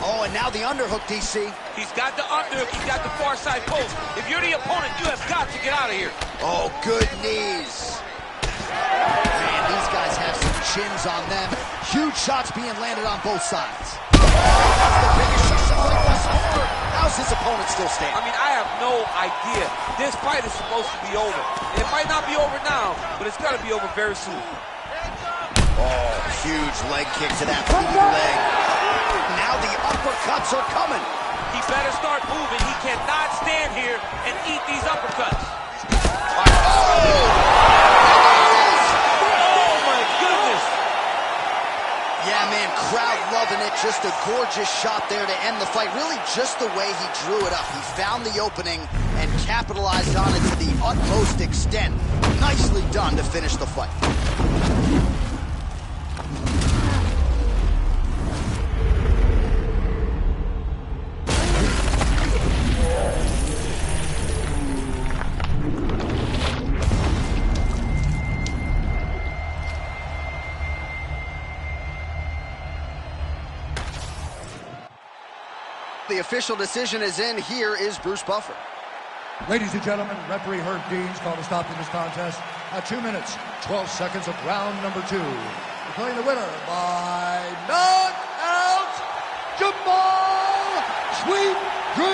Oh, and now the underhook, DC. He's got the underhook, he's got the far side post. If you're the opponent, you have got to get out of here. Oh, good knees. Man, these guys have some chins on them. Huge shots being landed on both sides. That's the biggest shot of the fight thus far. How's his opponent still standing? I mean, I have no idea. This fight is supposed to be over. It might not be over now, but it's got to be over very soon. Oh, huge leg kick to that lead leg. Now the uppercuts are coming. He better start moving. He cannot stand here and eat these uppercuts. Oh, my goodness. Yeah, man, crowd loving it. Just a gorgeous shot there to end the fight. Really just the way he drew it up. He found the opening and capitalized on it to the utmost extent. Nicely done to finish the fight. The official decision is in. Here is Bruce Buffer. Ladies and gentlemen, referee Herb Dean's called a stop to this contest at 2 minutes, 12 seconds of round number 2. Declaring the winner by knockout, Jamal Sweet Dreams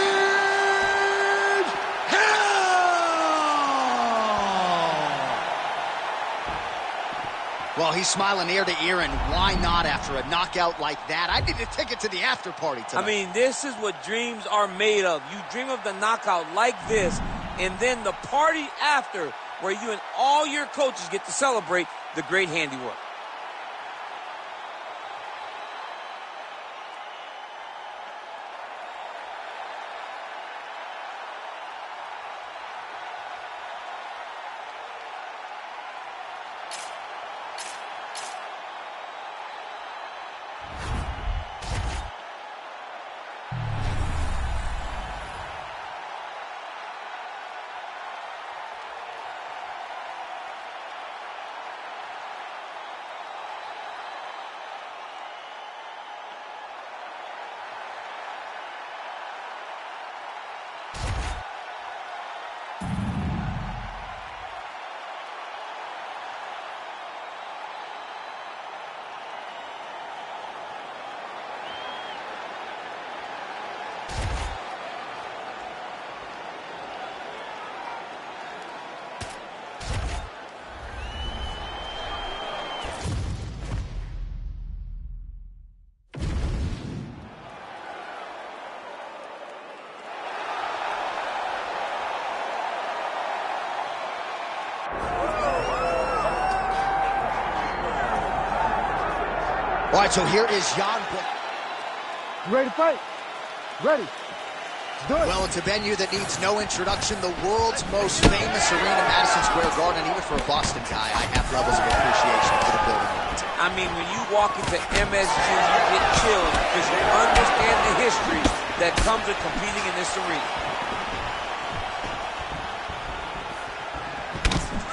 Hill! Well, he's smiling ear to ear, and why not after a knockout like that? I need a ticket to the after party tonight. I mean, this is what dreams are made of. You dream of the knockout like this, and then the party after, where you and all your coaches get to celebrate the great handiwork. All right, so here is Jan. You ready to fight? Ready. Let's do it. Well, it's a venue that needs no introduction. The world's most famous arena, Madison Square Garden. Even for a Boston guy, I have levels of appreciation for the building. I mean, when you walk into MSG, you get chills because you understand the history that comes with competing in this arena.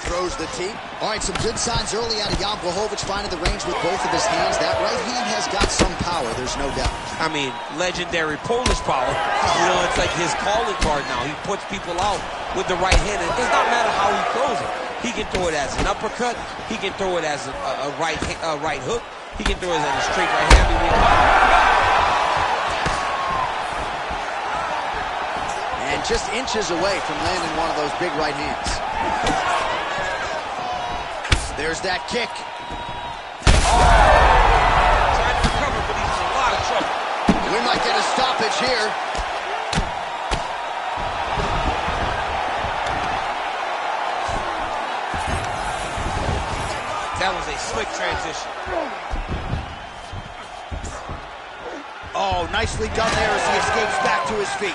Throws the team. All right, some good signs early out of Jan Blachowicz, finding the range with both of his hands. That right hand has got some power, there's no doubt. I mean, legendary Polish power. You know, it's like his calling card now. He puts people out with the right hand. It does not matter how he throws it. He can throw it as an uppercut. He can throw it as a right hook. He can throw it as a straight right hand. And just inches away from landing one of those big right hands. There's that kick. Trying to recover, but he's in a lot of trouble. We might get a stoppage here. That was a slick transition. Oh, nicely done there as he escapes back to his feet.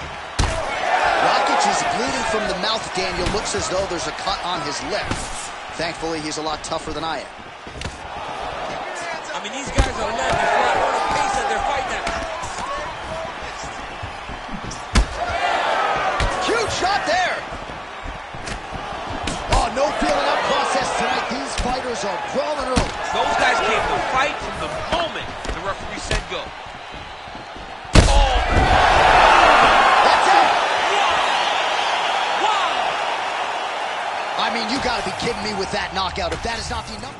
Rakic is bleeding from the mouth, Daniel. Looks as though there's a cut on his lip. Thankfully, he's a lot tougher than I am. I mean, these guys are led before I know the pace that they're fighting at. Huge shot there. Oh, no feeling out process tonight. These fighters are brawling Threaten me with that knockout. If that is not the number.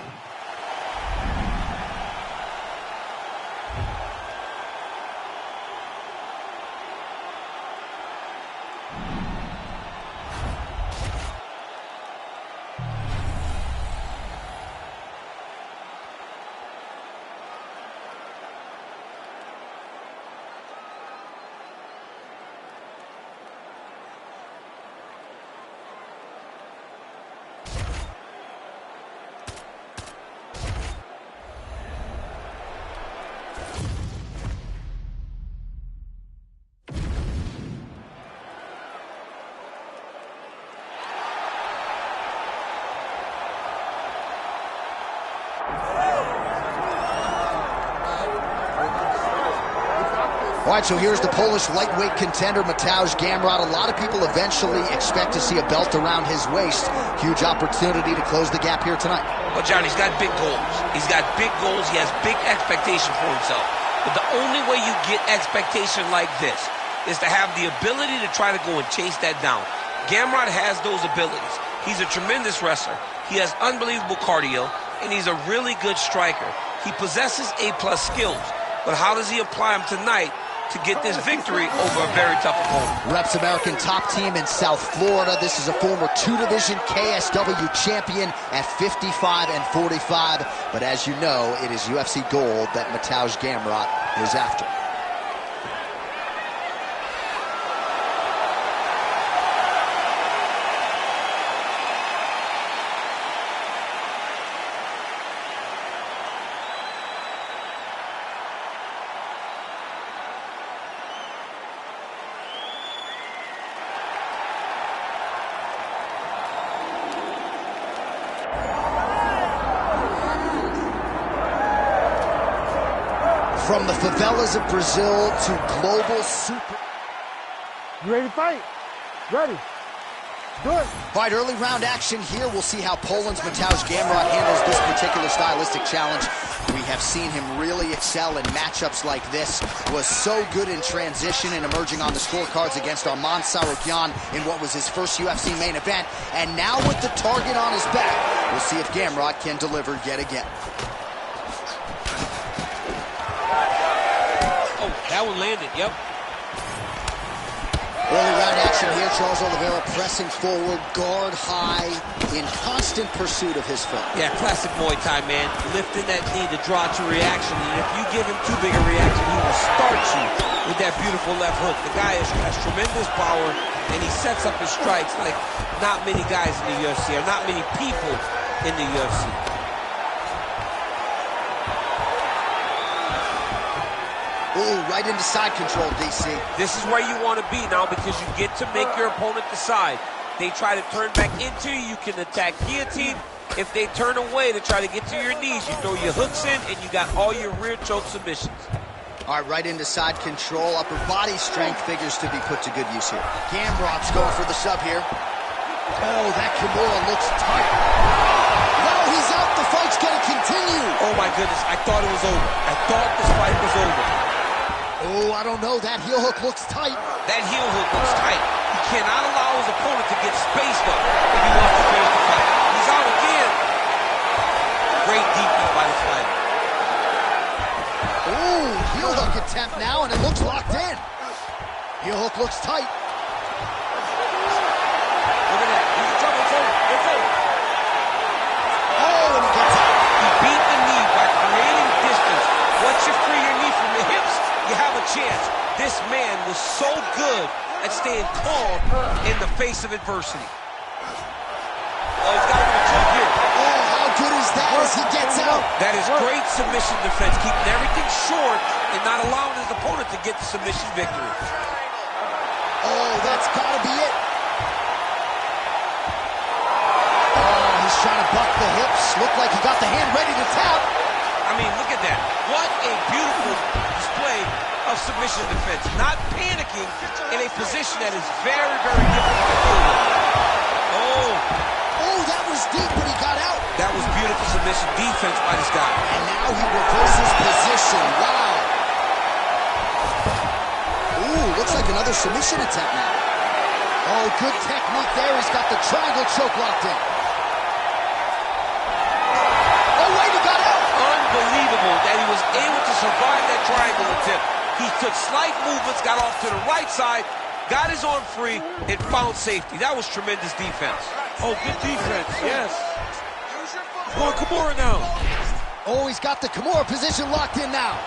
All right, so here's the Polish lightweight contender, Mateusz Gamrot. A lot of people eventually expect to see a belt around his waist. Huge opportunity to close the gap here tonight. Well, John, he's got big goals. He's got big goals. He has big expectation for himself. But the only way you get expectation like this is to have the ability to try to go and chase that down. Gamrot has those abilities. He's a tremendous wrestler. He has unbelievable cardio, and he's a really good striker. He possesses A-plus skills. But how does he apply them tonight to get this victory over a very tough opponent? Reps American top team in South Florida. This is a former 2-division KSW champion at 55 and 45. But as you know, it is UFC gold that Mateusz Gamrot is after. From the favelas of Brazil to global super. You ready to fight? Ready. Good. All right, early round action here. We'll see how Poland's Mateusz Gamrot handles this particular stylistic challenge. We have seen him really excel in matchups like this. Was so good in transition and emerging on the scorecards against Arman Sarukyan in what was his first UFC main event. And now with the target on his back, we'll see if Gamrot can deliver yet again. That one landed, yep. Early round action here. Charles Oliveira pressing forward, guard high, in constant pursuit of his foot. Yeah, classic Muay Thai, man. Lifting that knee to draw to reaction. And if you give him too big a reaction, he will start you with that beautiful left hook. The guy has tremendous power, and he sets up his strikes like not many guys in the UFC, or not many people in the UFC. Ooh, right into side control, DC. This is where you want to be now, because you get to make your opponent decide. They try to turn back into you, you can attack guillotine. If they turn away to try to get to your knees, you throw your hooks in, and you got all your rear choke submissions. All right, right into side control. Upper body strength figures to be put to good use here. Gamrot's going for the sub here. Oh, that Kimura looks tight. No, he's out. The fight's going to continue. Oh, my goodness. I thought it was over. I thought this fight was over. Oh, I don't know. That heel hook looks tight. That heel hook looks tight. He cannot allow his opponent to get spaced up if he wants to finish the fight. He's out again. Great defense by the fighter. Ooh, heel hook attempt now, and it looks locked in. Heel hook looks tight. Look at that. He's in trouble. It's over. It's over. Oh, and he gets out. He beat the knee by creating distance. Once you free your knee from the hips, you have a chance. This man was so good at staying calm in the face of adversity. Oh, he's got him in a choke here. Oh, how good is that as he gets out? That is great submission defense, keeping everything short and not allowing his opponent to get the submission victory. Oh, that's got to be it. Oh, he's trying to buck the hips. Looked like he got the hand ready to tap. I mean, look at that. What a beautiful display of submission defense. Not panicking in a position that is very, very difficult to deal with. Oh. Oh, that was deep, but he got out. That was beautiful submission defense by this guy. And now he reverses position. Wow. Ooh, looks like another submission attempt now. Oh, good technique there. He's got the triangle choke locked in. was able to survive that triangle attempt. He took slight movements, got off to the right side, got his arm free, and found safety. That was tremendous defense. Oh, good defense, yes. Going Kimura now. Oh, he's got the Kimura position locked in now.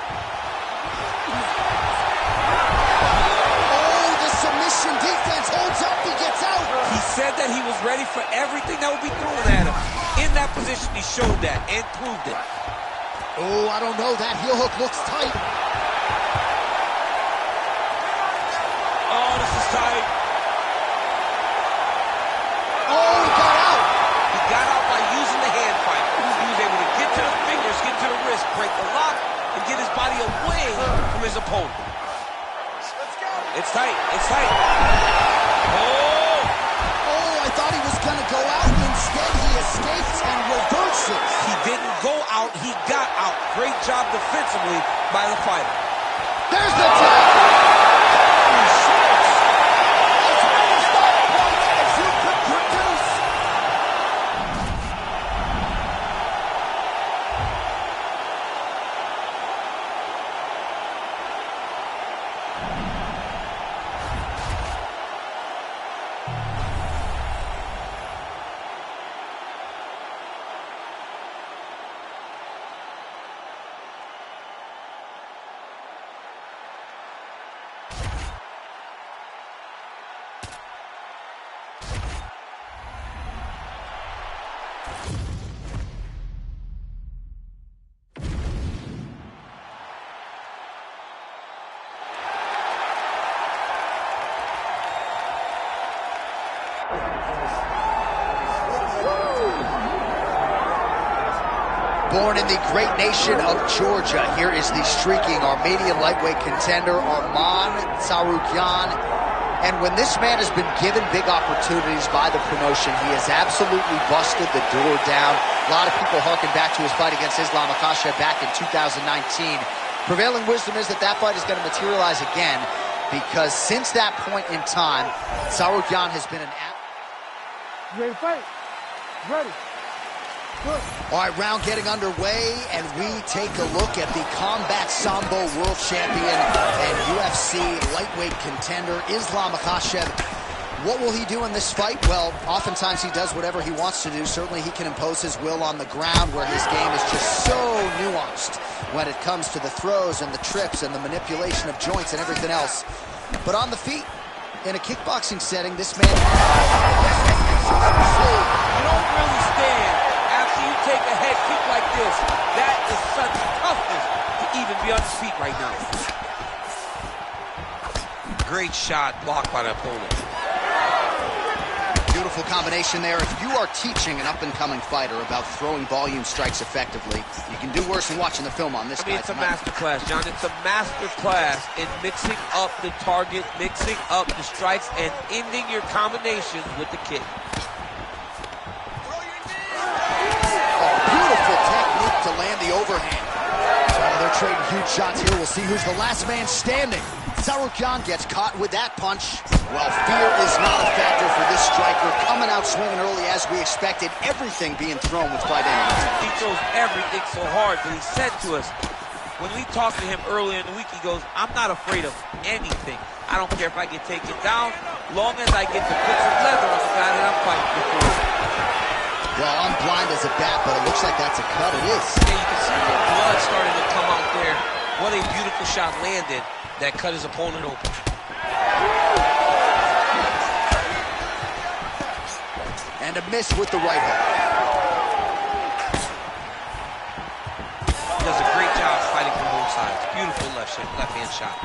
Oh, the submission defense holds up, he gets out. He said that he was ready for everything that would be thrown at him. In that position, he showed that and proved it. Oh, I don't know, that heel hook looks tight. Oh, this is tight. Oh, he got out. He got out by using the hand fight. He was able to get to the fingers, get to the wrist, break the lock, and get his body away from his opponent. It's tight, it's tight. Oh, I thought he was going to go out. Instead, he escapes and reverses. He didn't go out, he got out. Great job defensively by the fighter. There's the tap. Born in the great nation of Georgia, here is the streaking Armenian lightweight contender, Arman Tsarukyan. And when this man has been given big opportunities by the promotion, he has absolutely busted the door down. A lot of people harken back to his fight against Islam Makhachev back in 2019. Prevailing wisdom is that that fight is going to materialize again, because since that point in time, Tsarukyan has been an... You ready to fight? Ready. Good. All right, round getting underway, and we take a look at the Combat Sambo World Champion and UFC lightweight contender, Islam Makhachev. What will he do in this fight? Well, oftentimes he does whatever he wants to do. Certainly he can impose his will on the ground, where his game is just so nuanced when it comes to the throws and the trips and the manipulation of joints and everything else. But on the feet, in a kickboxing setting, this man... You don't really stand after you take a head kick like this. That is such toughness to even be on his feet right now. Great shot blocked by the opponent. Beautiful combination there. If you are teaching an up-and-coming fighter about throwing volume strikes effectively, you can do worse than watching the film on this guy. It's a masterclass, John. It's a masterclass in mixing up the target, mixing up the strikes, and ending your combinations with the kick. Beautiful technique to land the overhand. Oh, they're trading huge shots here. We'll see who's the last man standing. Tsarukyan gets caught with that punch. Well, fear is not a factor for this striker. Coming out swinging early as we expected. Everything being thrown with fight ending. He throws everything so hard, but he said to us, when we talked to him earlier in the week, he goes, I'm not afraid of anything. I don't care if I get taken down, long as I get to put some leather on the guy that I'm fighting before. Well, I'm blind as a bat, but it looks like that's a cut. It is. Yeah, you can see the blood starting to come out there. What a beautiful shot landed that cut his opponent open. And a miss with the right hook. He does a great job fighting from both sides. Beautiful left-hand shot.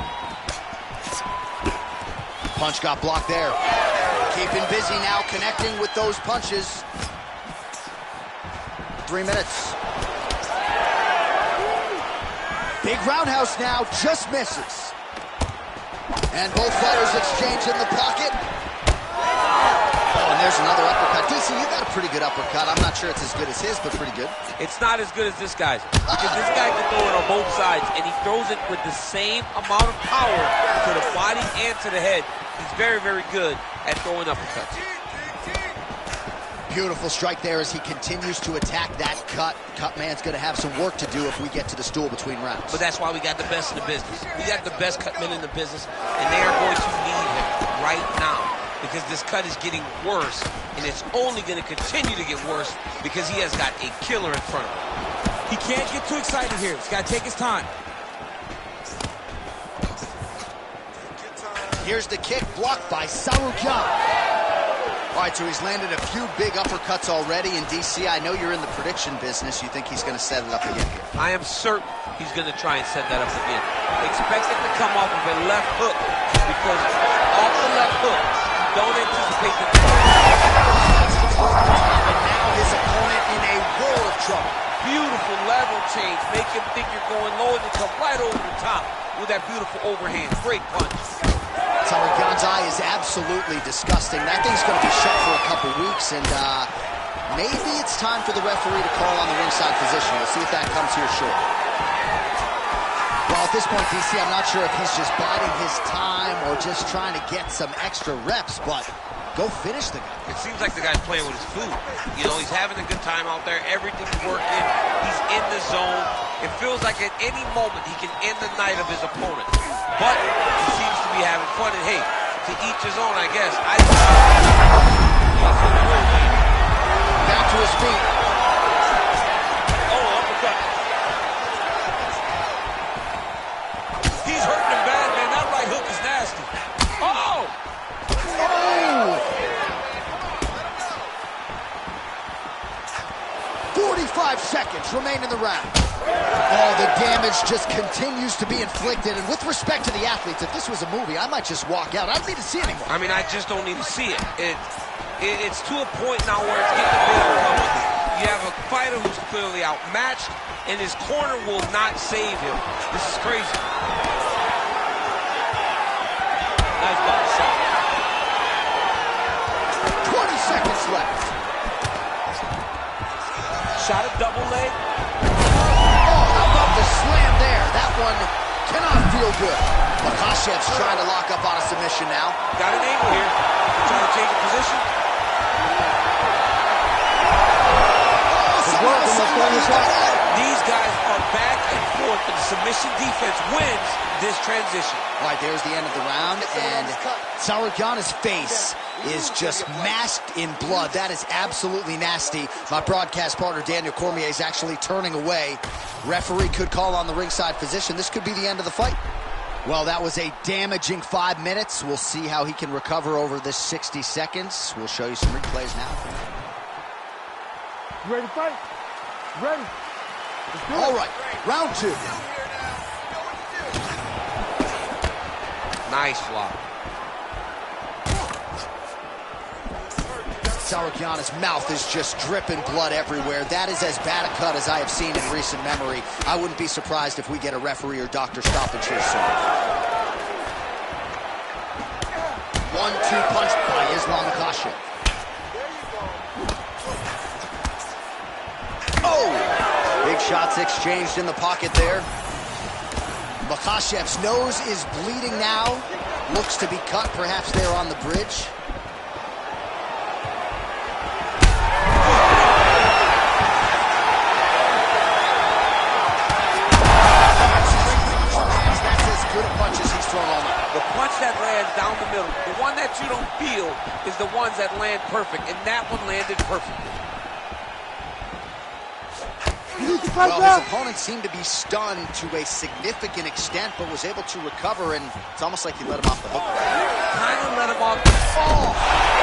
Punch got blocked there. Keeping busy now, connecting with those punches. 3 minutes. Big roundhouse now, just misses. And both fighters exchange in the pocket. Oh, and there's another uppercut. DC, you got a pretty good uppercut. I'm not sure it's as good as his, but pretty good. It's not as good as this guy's, because this guy can throw it on both sides, and he throws it with the same amount of power to the body and to the head. He's very, very good at throwing uppercuts. Beautiful strike there as he continues to attack that cut. Cut man's going to have some work to do if we get to the stool between rounds. But that's why we got the best in the business. We got the best cut men in the business, and they are going to need him right now because this cut is getting worse, and it's only going to continue to get worse because he has got a killer in front of him. He can't get too excited here. He's got to take his time. Here's the kick blocked by Sarukyan. All right, so he's landed a few big uppercuts already in DC. I know you're in the prediction business. You think he's going to set it up again here? I am certain he's going to try and set that up again. Expect it to come off of a left hook because off the left hook, you don't anticipate the... And now his opponent in a world of trouble. Beautiful level change. Make him think you're going low and then come right over the top with that beautiful overhand. Great punch. Sarukyan's eye is absolutely disgusting. That thing's going to be shut for a couple weeks, and maybe it's time for the referee to call on the ringside physician. We'll see if that comes here shortly. Well, at this point, DC, I'm not sure if he's just biding his time or just trying to get some extra reps, but go finish the guy. It seems like the guy's playing with his food. You know, he's having a good time out there. Everything's working. He's in the zone. It feels like at any moment he can end the night of his opponent. But he seems to be having fun. And hey, to each his own, I guess. Back to his feet. Oh, uppercut. He's hurting him bad, man. That right hook is nasty. Oh! Oh! 45 seconds remain in the round. Oh, the damage just continues to be inflicted. And with respect to the athletes, if this was a movie, I might just walk out. I don't need to see anymore. I mean, I just don't need to see it. It's to a point now where it's getting a bit unrealistic. You have a fighter who's clearly outmatched, and his corner will not save him. This is crazy. Nice body shot. 20 seconds left. Shot a double leg. How about the slam there? That one cannot feel good. Makhachev's trying to lock up on a submission now. Got an angle here. Trying to change the position. These guys are back and forth, but the submission defense wins this transition. All right, there's the end of the round, and Sarukyan's face is just masked in blood. That is absolutely nasty. My broadcast partner, Daniel Cormier, is actually turning away. Referee could call on the ringside physician. This could be the end of the fight. Well, that was a damaging 5 minutes. We'll see how he can recover over this 60 seconds. We'll show you some replays now. You ready to fight? Ready. All right, round 2. Nice flop. Sarukyan's mouth is just dripping blood everywhere. That is as bad a cut as I have seen in recent memory. I wouldn't be surprised if we get a referee or doctor stoppage here soon. 1-2 punch by Islam Makhachev. Oh! Big shots exchanged in the pocket there. Makhachev's nose is bleeding now. Looks to be cut, perhaps there on the bridge. The punch that lands down the middle, the one that you don't feel is the ones that land perfect, and that one landed perfectly. Well, his opponent seemed to be stunned to a significant extent, but was able to recover, and it's almost like he let him off the hook. Kind of let him off the... Oh!